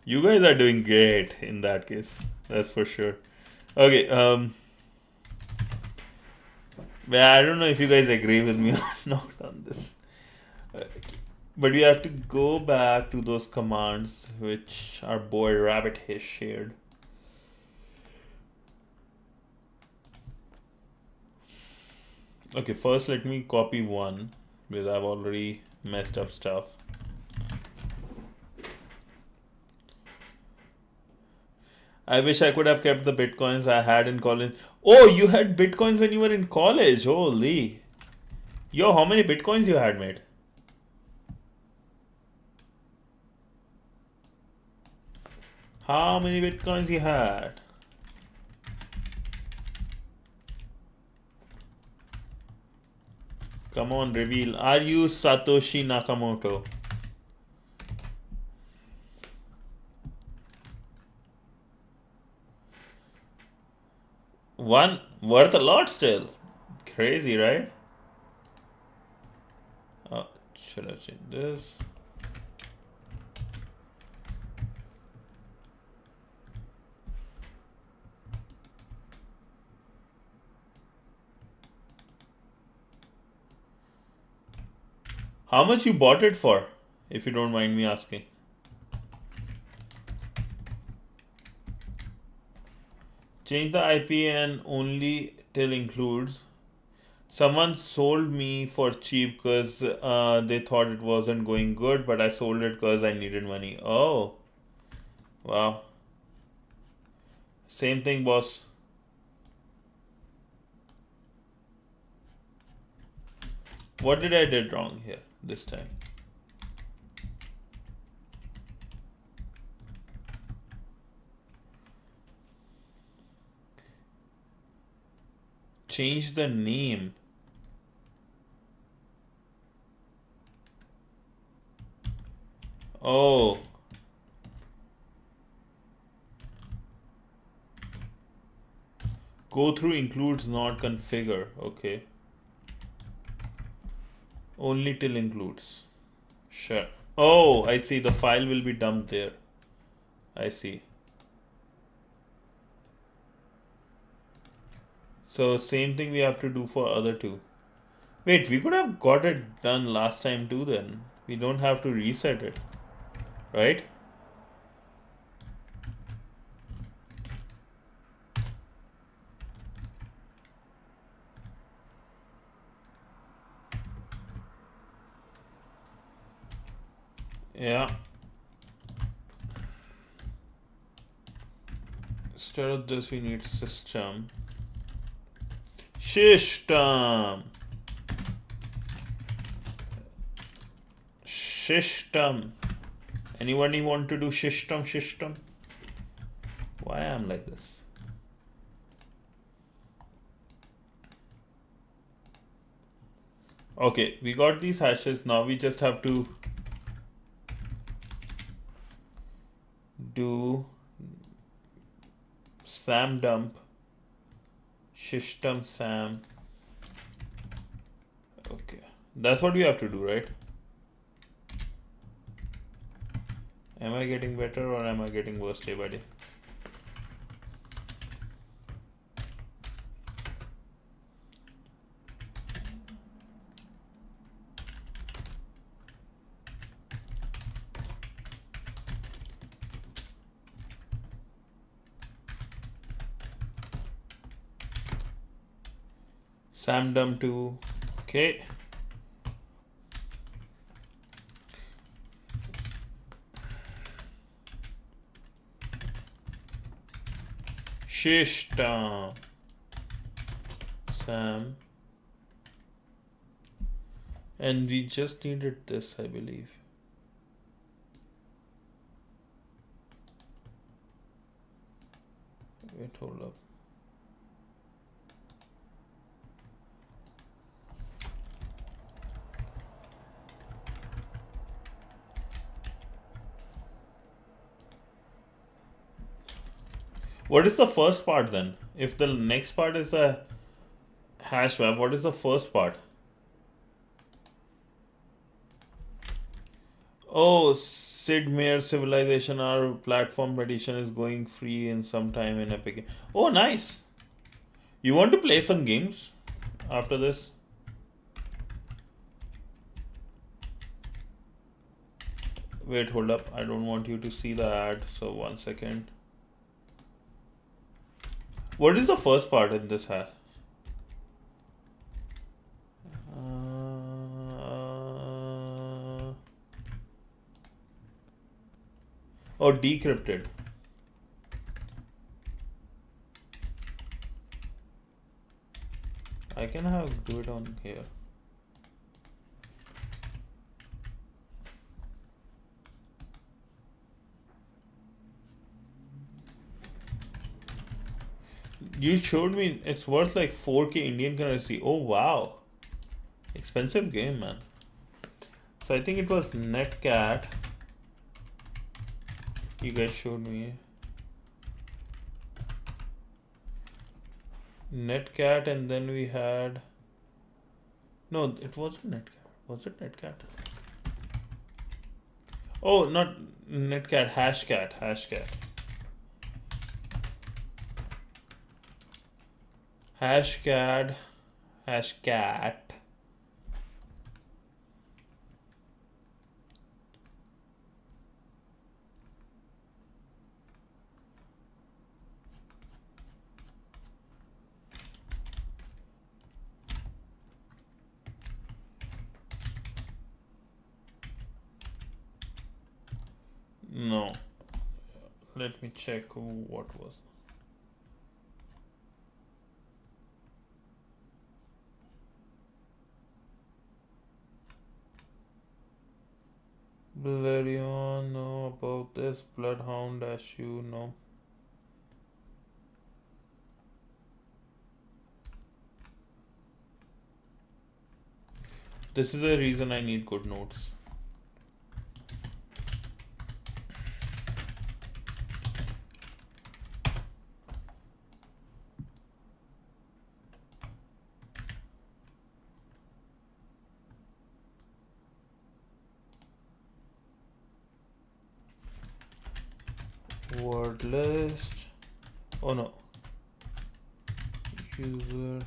You guys are doing great in that case. That's for sure. Okay, well, I don't know if you guys agree with me or not on this. But we have to go back to those commands which our boy Rabbit has shared. Okay, first let me copy one because I've already messed up stuff. I wish I could have kept the bitcoins I had in college. Oh, you had bitcoins when you were in college? Holy. Yo, how many bitcoins you had, mate? How many bitcoins you had? Come on, reveal. Are you Satoshi Nakamoto? One worth a lot still. Crazy, right? Oh, should I change this? How much you bought it for, if you don't mind me asking? Change the IP and only till includes. Someone sold me for cheap because they thought it wasn't going good, but I sold it because I needed money. Oh, wow. Same thing, boss. What did I did wrong here this time? Change the name. Oh. Go through includes not configure. Okay. Only till includes. Sure. Oh, I see. The file will be dumped there. I see. So same thing we have to do for other two. Wait, we could have got it done last time too then. We don't have to reset it, right? Yeah. Instead of this, we need system. System. System. Anybody want to do system? System? Why I'm like this? Okay, we got these hashes. Now we just have to do sam dump system sam. Okay, that's what we have to do, right? Am I getting better or am I getting worse day by day? Sam dump 2. Okay. System sam, and we just needed this, I believe. Wait, hold up. What is the first part then? If the next part is the hash map, what is the first part? Oh, Sid Meier Civilization, our platform edition is going free in some time in Epic. Oh, nice. You want to play some games after this? Wait, hold up. I don't want you to see the ad, so 1 second. What is the first part in this hash? Oh, decrypted. I can do it on here. You showed me it's worth like 4K Indian currency. Oh wow. Expensive game, man. So I think it was Netcat. You guys showed me. Netcat, and then we had. No, it wasn't Netcat. Was it Netcat? Oh, not Netcat, Hashcat. Hashcat. Hashcat. Hashcat. No. Let me check what was. Bloodion, no. About this. Bloodhound, SU, no. This is the reason I need good notes. Word list. Oh no. user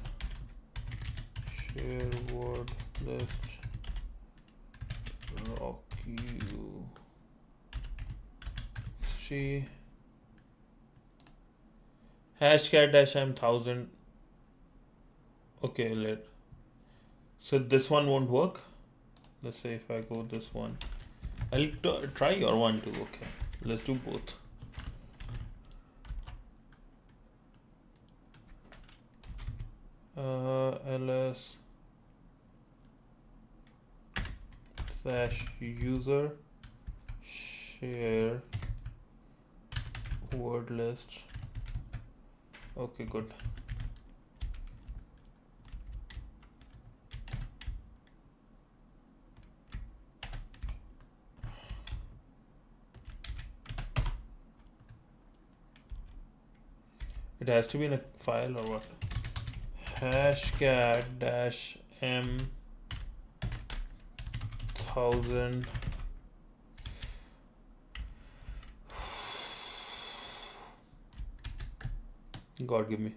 share word list rock you see hashcat dash m 1000. Okay, so this one won't work. Let's say if I go this one, I'll try your one too. Okay, let's do both. ls / user share word list. Okay, good. It has to be in a file or what? Hashcat dash m 1000. God give me.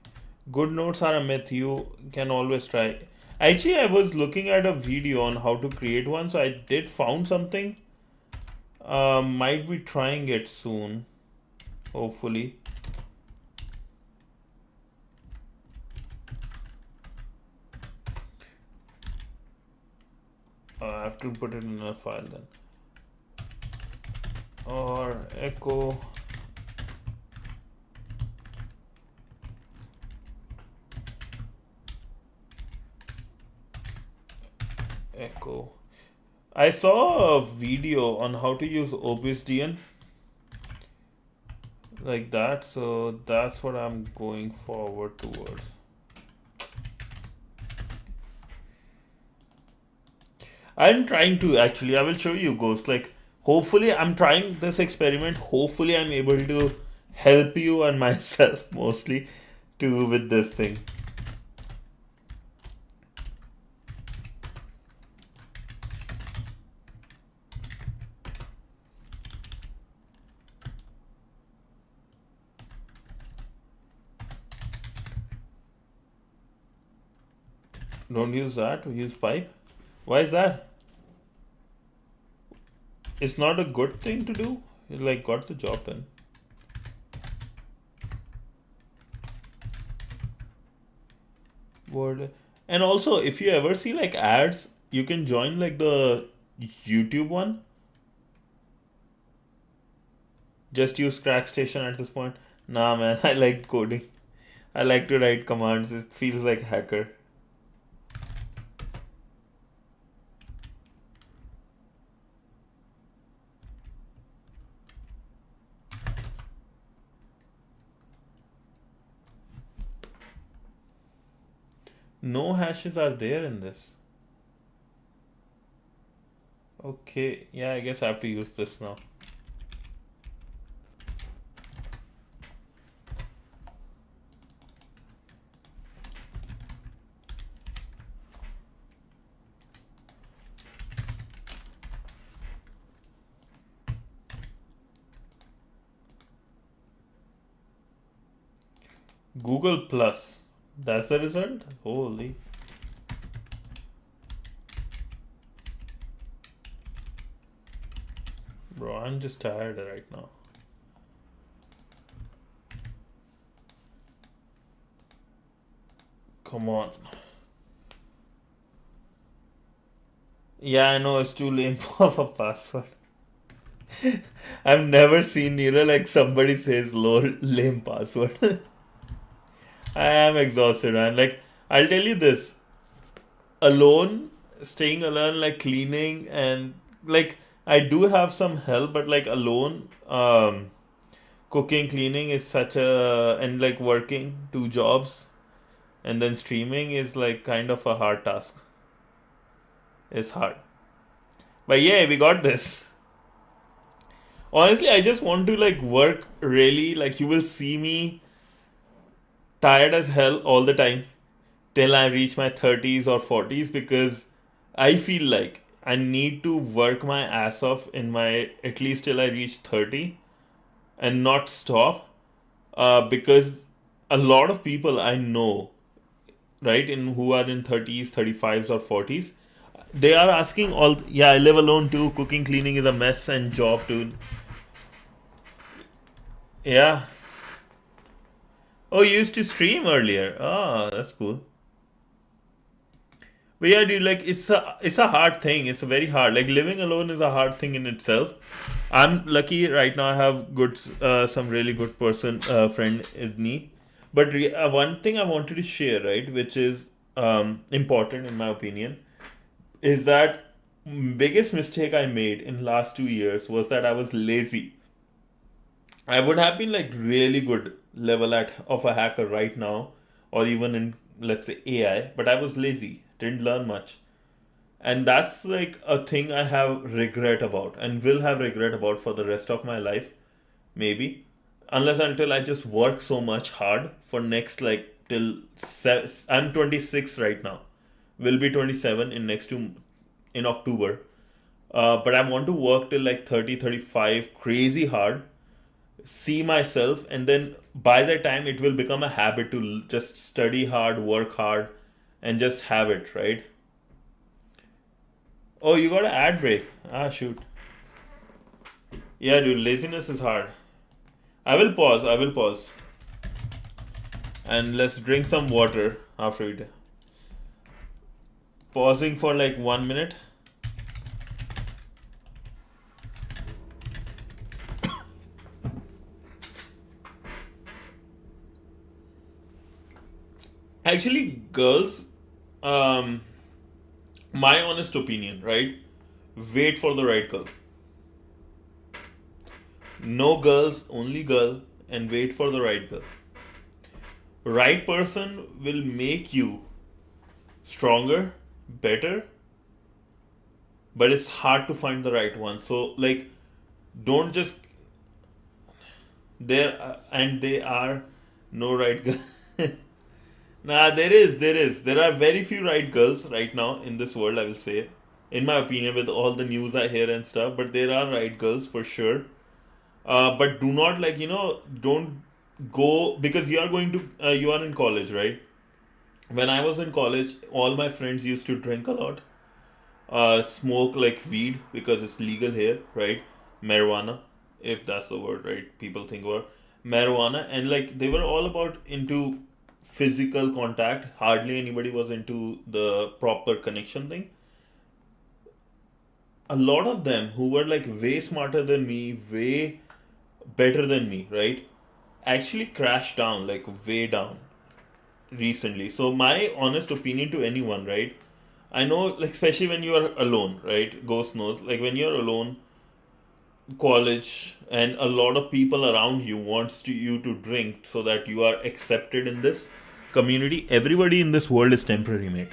Good notes are a myth. You can always try. Actually, I was looking at a video on how to create one, so I did found something. Might be trying it soon. Hopefully. I have to put it in a file then. Or echo I saw a video on how to use OBSDN like that, so that's what I'm going forward towards. I'm trying to actually, I will show you Ghost. Like, hopefully, I'm trying this experiment. Hopefully, I'm able to help you and myself mostly with this thing. Don't use that, use pipe. Why is that? It's not a good thing to do. You like got the job done. Word. And also, if you ever see like ads, you can join like the YouTube one. Just use Crack Station at this point. Nah, man, I like coding. I like to write commands. It feels like hacker. No hashes are there in this. Okay, yeah, I guess I have to use this now. Google Plus. That's the result? Holy. Bro, I'm just tired right now. Come on. Yeah, I know it's too lame of a password. I've never seen, like somebody says lame password. I am exhausted, man. Like, I'll tell you this. Alone, staying alone, like cleaning and like I do have some help, but like alone, cooking, cleaning is such and like working 2 jobs and then streaming is like kind of a hard task. It's hard. But yeah, we got this. Honestly, I just want to like work really, like you will see me tired as hell all the time till I reach my 30s or 40s because I feel like I need to work my ass off in my at least till I reach 30 and not stop because a lot of people I know right, in who are in 30s, 35s, or 40s, they are asking all, yeah, I live alone too, cooking, cleaning is a mess, and job too. Yeah. Oh, you used to stream earlier. Oh, that's cool. But yeah, dude, like it's a hard thing. It's a very hard. Like living alone is a hard thing in itself. I'm lucky right now. I have some really good friend with me. But one thing I wanted to share, right, which is important in my opinion, is that biggest mistake I made in last 2 years was that I was lazy. I would have been like really good level at of a hacker right now, or even in, let's say, AI, but I was lazy, didn't learn much. And that's like a thing I have regret about and will have regret about for the rest of my life, maybe. Unless until I just work so much hard for next like I'm 26 right now. Will be 27 in in October. But I want to work till like 30, 35, crazy hard, see myself, and then by the time it will become a habit to just study hard, work hard, and just have it, right? Oh, you got an ad break. Ah, shoot. Yeah, dude, laziness is hard. I will pause. And let's drink some water after it. Pausing for like 1 minute. Actually, girls, um, my honest opinion, right? Wait for the right girl. No girls, only girl, and wait for the right girl. Right person will make you stronger, better, but it's hard to find the right one. So, like, don't just there and they are no right girl. Nah, there are very few right girls right now in this world, I will say, in my opinion, with all the news I hear and stuff. But there are right girls for sure. But do not, like, don't go because you are going to you are in college, right? When I was in college, all my friends used to drink a lot, smoke like weed because it's legal here, right? Marijuana, if that's the word, right? People think about marijuana, and like they were all about into physical contact. Hardly anybody was into the proper connection thing. A lot of them who were like way smarter than me, way better than me, right? Actually crashed down, like way down recently. So my honest opinion to anyone, right? I know, like especially when you are alone, right? Ghost knows, like when you're alone, college, and a lot of people around you wants you to drink so that you are accepted in this community. Everybody in this world is temporary, mate.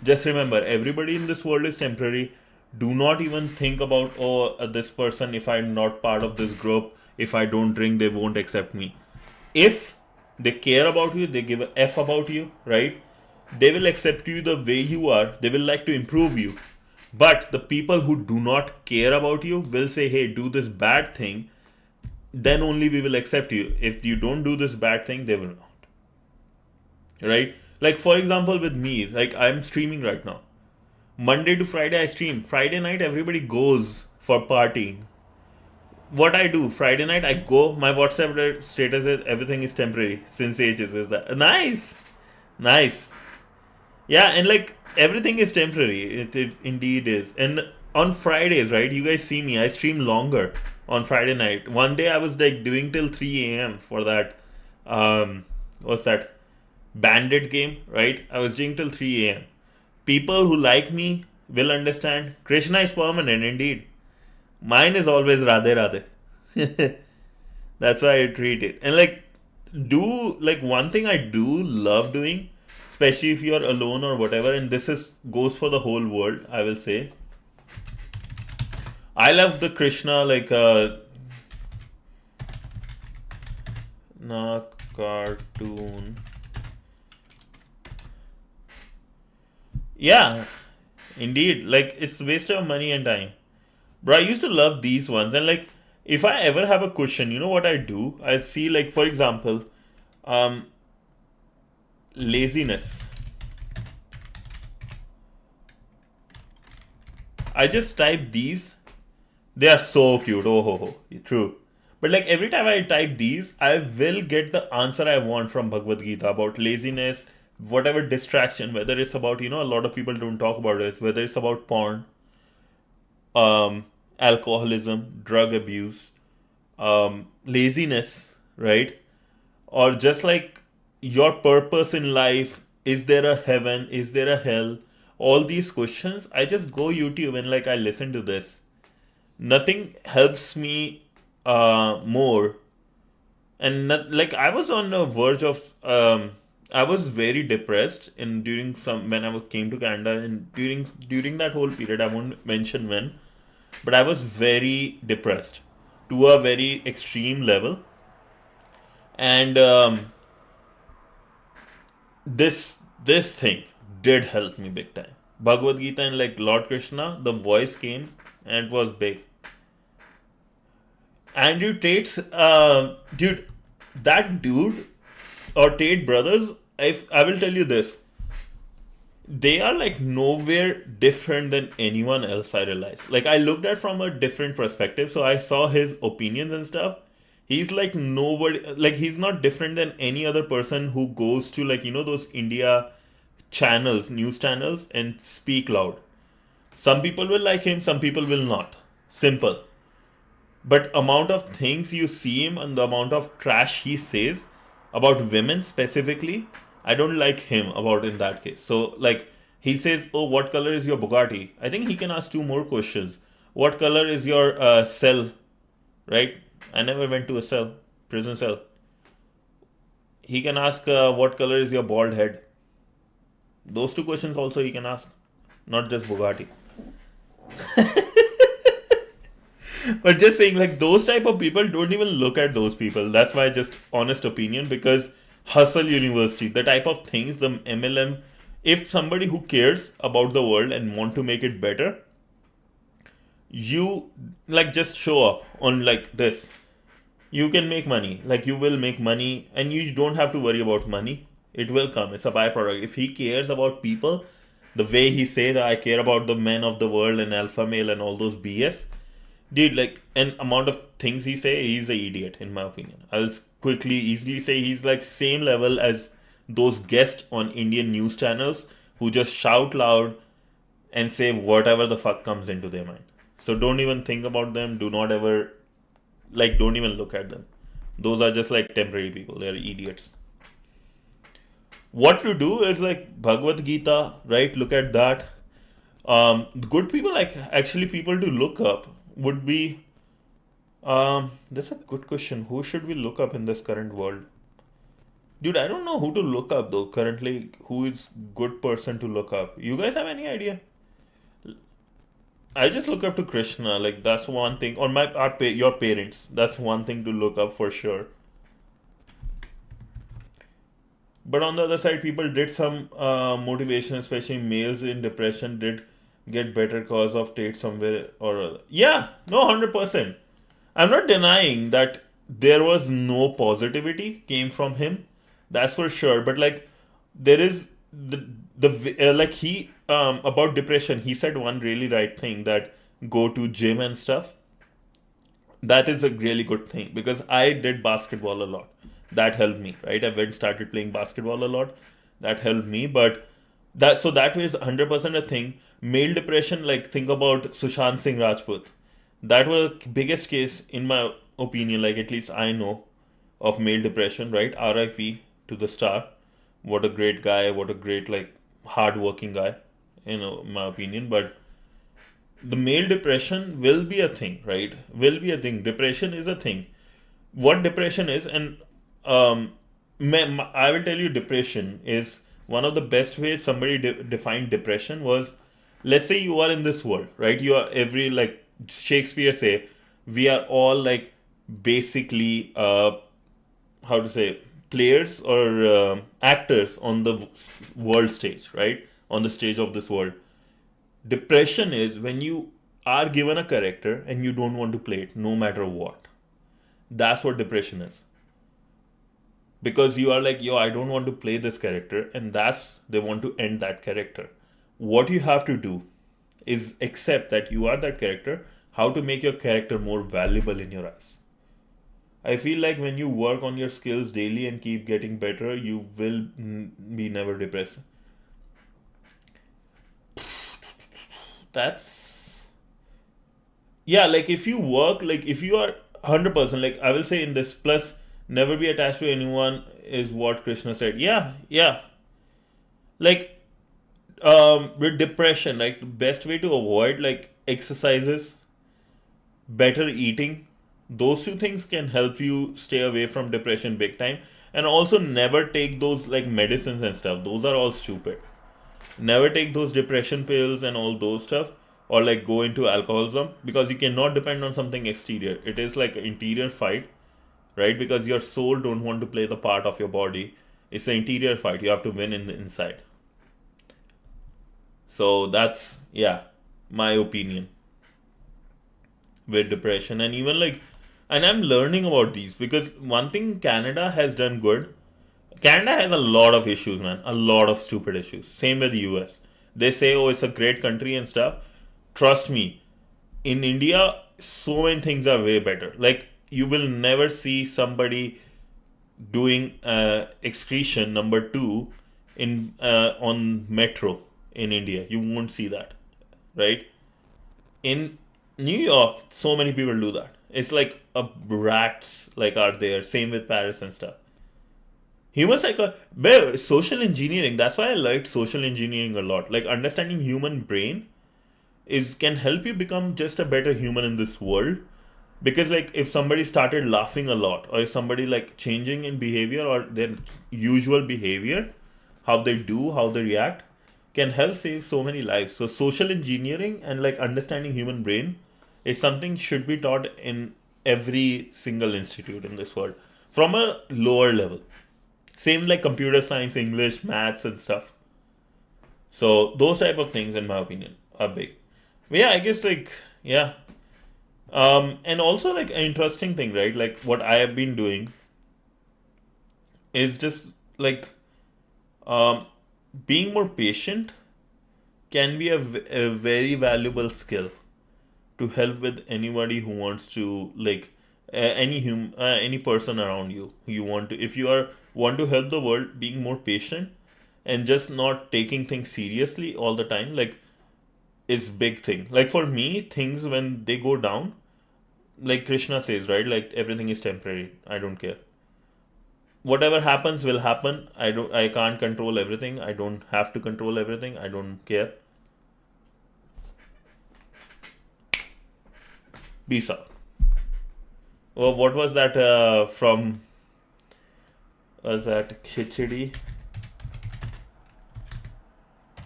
Just remember, everybody in this world is temporary. Do not even think about, oh, this person, if I'm not part of this group, if I don't drink, they won't accept me. If they care about you, they give a F about you, right? They will accept you the way you are. They will like to improve you. But the people who do not care about you will say, hey, do this bad thing, then only we will accept you. If you don't do this bad thing, they will not. Right? Like, for example, with me, like, I'm streaming right now. Monday to Friday, I stream. Friday night, everybody goes for partying. What I do, Friday night, I go, my WhatsApp status is everything is temporary since ages. Is that nice? Nice. Yeah, and like everything is temporary. It indeed is. And on Fridays, right? You guys see me. I stream longer on Friday night. One day I was like doing till 3 a.m. for that. What's that? Bandit game, right? I was doing till 3 a.m. People who like me will understand. Krishna is permanent, indeed. Mine is always Radhe Radhe. That's why I treat it. And like, do like one thing I do love doing, especially if you're alone or whatever, and this is goes for the whole world, I will say. I love the Krishna, like, na cartoon. Yeah, indeed. Like, it's waste of money and time. Bro, I used to love these ones. And like, if I ever have a question, you know what I do? I see, like, for example, um, laziness. I just type these. They are so cute. Oh ho ho. True. But like every time I type these, I will get the answer I want from Bhagavad Gita about laziness, whatever distraction, whether it's about, a lot of people don't talk about it, whether it's about porn, alcoholism, drug abuse, laziness, right? Or just like your purpose in life, is there a heaven, is there a hell? All these questions, I just go YouTube and like I listen to this. Nothing helps me more. And like I was on the verge of I was very depressed in during some when came to Canada, and during that whole period, I won't mention when, but I was very depressed to a very extreme level. And this thing did help me big time. Bhagavad Gita and like Lord Krishna, the voice came and it was big. Andrew Tate's dude, that dude or Tate brothers, if I will tell you this, they are like nowhere different than anyone else I realized. Like I looked at from a different perspective, so I saw his opinions and stuff. He's like nobody, like he's not different than any other person who goes to like those India channels, news channels, and speak loud. Some people will like him, some people will not. Simple. But amount of things you see him and the amount of trash he says about women specifically, I don't like him about in that case. So like he says, oh, what color is your Bugatti? I think he can ask two more questions. What color is your cell? Right? I never went to a cell, prison cell. He can ask what color is your bald head? Those two questions also he can ask, not just Bugatti. But just saying, like those type of people, don't even look at those people. That's my just honest opinion, because Hustle University, the type of things, the MLM, if somebody who cares about the world and want to make it better, you like just show up on like this. You can make money, like you will make money, and you don't have to worry about money. It will come. It's a byproduct. If he cares about people, the way he says, I care about the men of the world and alpha male and all those BS, dude, like an amount of things he say, he's an idiot in my opinion. I'll quickly, easily say he's like same level as those guests on Indian news channels who just shout loud and say whatever the fuck comes into their mind. So don't even think about them. Do not ever, like, don't even look at them. Those are just like temporary people. They're idiots. What to do is like Bhagavad Gita, right? Look at that. Good people, like actually people to look up would be, that's a good question. Who should we look up in this current world? Dude, I don't know who to look up though currently. Who is good person to look up? You guys have any idea? I just look up to Krishna, like that's one thing. Or your parents, that's one thing to look up for sure. But on the other side, people did some motivation, especially males in depression, did get better cause of Tate somewhere or other. Yeah, no, 100%. I'm not denying that there was no positivity came from him. That's for sure. But like, there is like he about depression. He said one really right thing, that go to gym and stuff. That is a really good thing, because I did basketball a lot. That helped me, right? I went started playing basketball a lot. That helped me, but that is 100% a thing. Male depression, like think about Sushant Singh Rajput. That was the biggest case in my opinion. Like at least I know of male depression, right? R.I.P. to the star. What a great guy. What a great like hard-working guy. In my opinion, but the male depression will be a thing, right? Will be a thing. Depression is a thing. What depression is, and I will tell you, depression is one of the best ways somebody defined depression was, let's say you are in this world, right? You are like Shakespeare say, we are all like basically, how to say, players or actors on the world stage, right? On the stage of this world. Depression is when you are given a character and you don't want to play it no matter what. That's what depression is. Because you are like, yo, I don't want to play this character, and they want to end that character. What you have to do is accept that you are that character, how to make your character more valuable in your eyes. I feel like when you work on your skills daily and keep getting better, you will be never depressed. That's, yeah, like if you work, like if you are 100%, like I will say in this, plus never be attached to anyone is what Krishna said. Yeah. Like with depression, like the best way to avoid, like exercises, better eating, those two things can help you stay away from depression big time. And also never take those like medicines and stuff, those are all stupid. Never take those depression pills and all those stuff, or like go into alcoholism, because you cannot depend on something exterior. It is like an interior fight, right? Because your soul don't want to play the part of your body. It's an interior fight, you have to win in the inside. So that's, yeah, my opinion with depression. And even like, and I'm learning about these, because one thing Canada has done good, Canada has a lot of issues, man. A lot of stupid issues. Same with the US. They say, oh, it's a great country and stuff. Trust me, in India, so many things are way better. Like, you will never see somebody doing excretion number 2 in on metro in India. You won't see that, right? In New York, so many people do that. It's like rats like are there. Same with Paris and stuff. Human social engineering. That's why I liked social engineering a lot. Like understanding human brain can help you become just a better human in this world. Because like if somebody started laughing a lot, or if somebody like changing in behavior or their usual behavior, how they do, how they react, can help save so many lives. So social engineering and like understanding human brain is something should be taught in every single institute in this world from a lower level. Same like computer science, English, maths and stuff. So those type of things, in my opinion, are big. But yeah, I guess like, yeah. And also like an interesting thing, right? Like what I have been doing is just like being more patient can be a very valuable skill to help with anybody who wants to like any person around you who you want to, if you want to help the world, being more patient and just not taking things seriously all the time, like is big thing. Like for me, things when they go down, like Krishna says, right, like everything is temporary, I don't care, whatever happens will happen. I can't control everything, I don't have to control everything, I don't care. Peace out. Oh, what was that from? Was that Khichdi?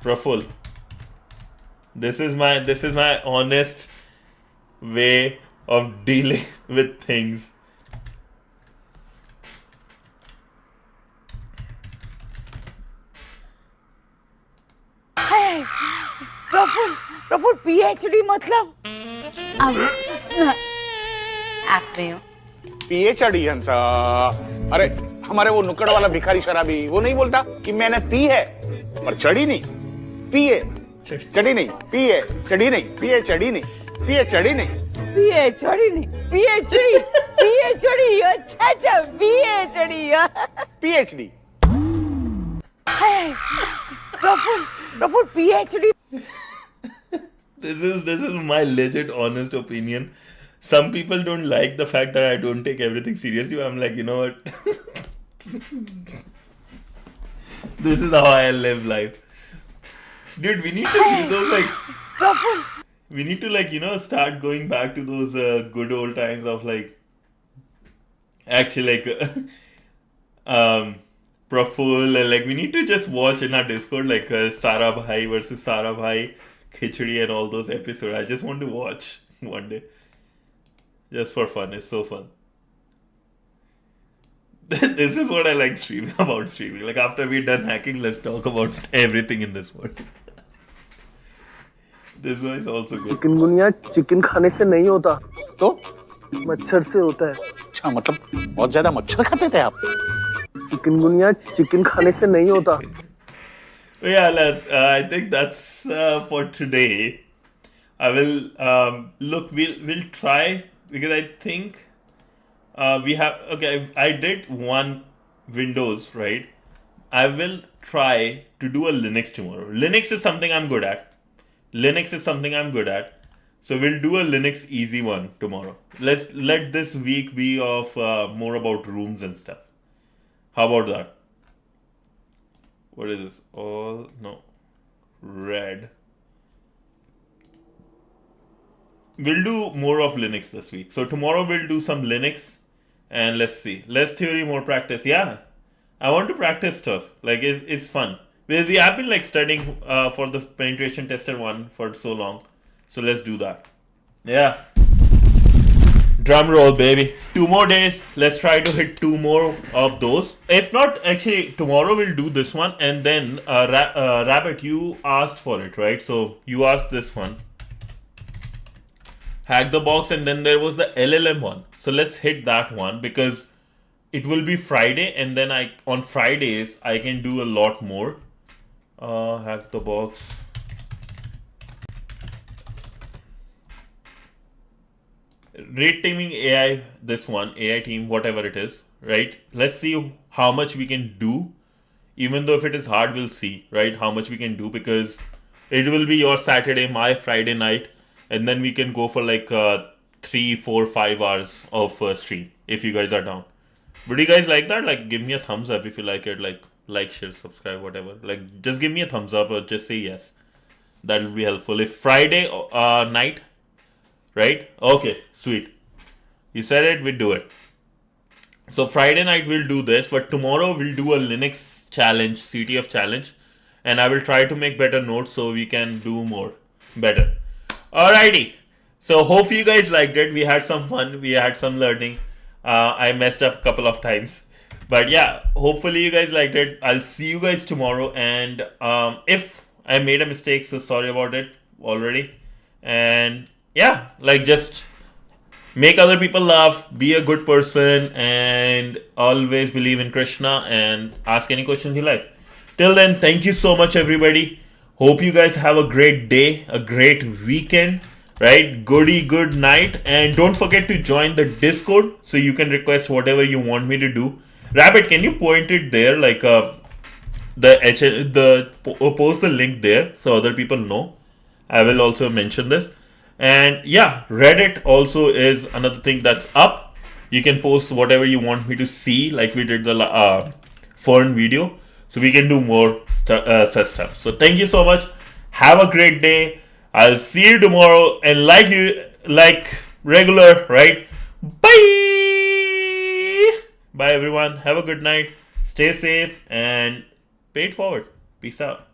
Praful. This is my honest way of dealing with things. Hey, Praful PhD मतलब आप में हो PhD हंसा। अरे हमारे वो नुक्कड़ वाला भिखारी शराबी वो नहीं बोलता कि मैंने पी है पर चढ़ी नहीं, पिए चढ़ी नहीं, पिए चढ़ी नहीं, पिए चढ़ी नहीं, पिए चढ़ी नहीं, पिए चढ़ी नहीं, पिए चढ़ी अच्छा PhD Praful PhD। This is my legit honest opinion. Some people don't like the fact that I don't take everything seriously. I'm like, you know what? This is how I live life. Dude, we need to do those like... We need to like, you know, start going back to those good old times of like... Actually like... Praful, like we need to just watch in our Discord like Sara Bhai versus Sara Bhai, Khichdi and all those episodes. I just want to watch one day. Just for fun. It's so fun. This is what I like streaming about streaming. Like after we're done hacking, let's talk about everything in this world. This one is also good. Chikungunya chicken खाने से नहीं होता तो मच्छर से होता है। अच्छा मतलब बहुत ज्यादा मच्छर खाते थे आप? चिकनगुनिया चिकन खाने से नहीं होता। Yeah, let's. I think that's for today. I will look. We'll try because I think we have. Okay, I did one Windows, right? I will try to do a Linux tomorrow. Linux is something I'm good at. Linux is something I'm good at. So we'll do a Linux easy one tomorrow. Let this week be of more about rooms and stuff. How about that? What is this? All no red. We'll do more of Linux this week. So tomorrow we'll do some Linux, and let's see. Less theory, more practice. Yeah, I want to practice stuff. Like it's fun. We have been like studying for the penetration tester one for so long. So let's do that. Yeah. Drum roll, baby. 2 more days. Let's try to hit 2 more of those. If not, actually, tomorrow we'll do this one. And then, Rabbit, you asked for it, right? So you asked this one. Hack the box, and then there was the LLM one. So let's hit that one because it will be Friday. And then on Fridays, I can do a lot more. Hack the box. Rate teaming AI, this one, AI team, whatever it is, right? Let's see how much we can do. Even though if it is hard, we'll see, right? How much we can do because it will be your Saturday, my Friday night. And then we can go for like 3, 4, 5 hours of stream if you guys are down. Would you guys like that? Like, give me a thumbs up if you like it. Like, share, subscribe, whatever. Like, just give me a thumbs up or just say yes. That will be helpful. If Friday night, right? Okay, sweet. You said it, we do it. So Friday night we'll do this, but tomorrow we'll do a Linux challenge, CTF challenge, and I will try to make better notes so we can do more better. Alrighty. So hope you guys liked it. We had some fun. We had some learning. I messed up a couple of times. But yeah, hopefully you guys liked it. I'll see you guys tomorrow. And if I made a mistake, so sorry about it already. And yeah, like just make other people laugh, be a good person, and always believe in Krishna and ask any questions you like. Till then, thank you so much, everybody. Hope you guys have a great day, a great weekend, right? Good night. And don't forget to join the Discord so you can request whatever you want me to do. Rabbit, can you point it there? Like post the link there so other people know. I will also mention this. And yeah, Reddit also is another thing that's up. You can post whatever you want me to see, like we did the Fern video. So we can do more such stuff. So thank you so much. Have a great day. I'll see you tomorrow. And like regular, right? Bye. Bye everyone. Have a good night. Stay safe and pay it forward. Peace out.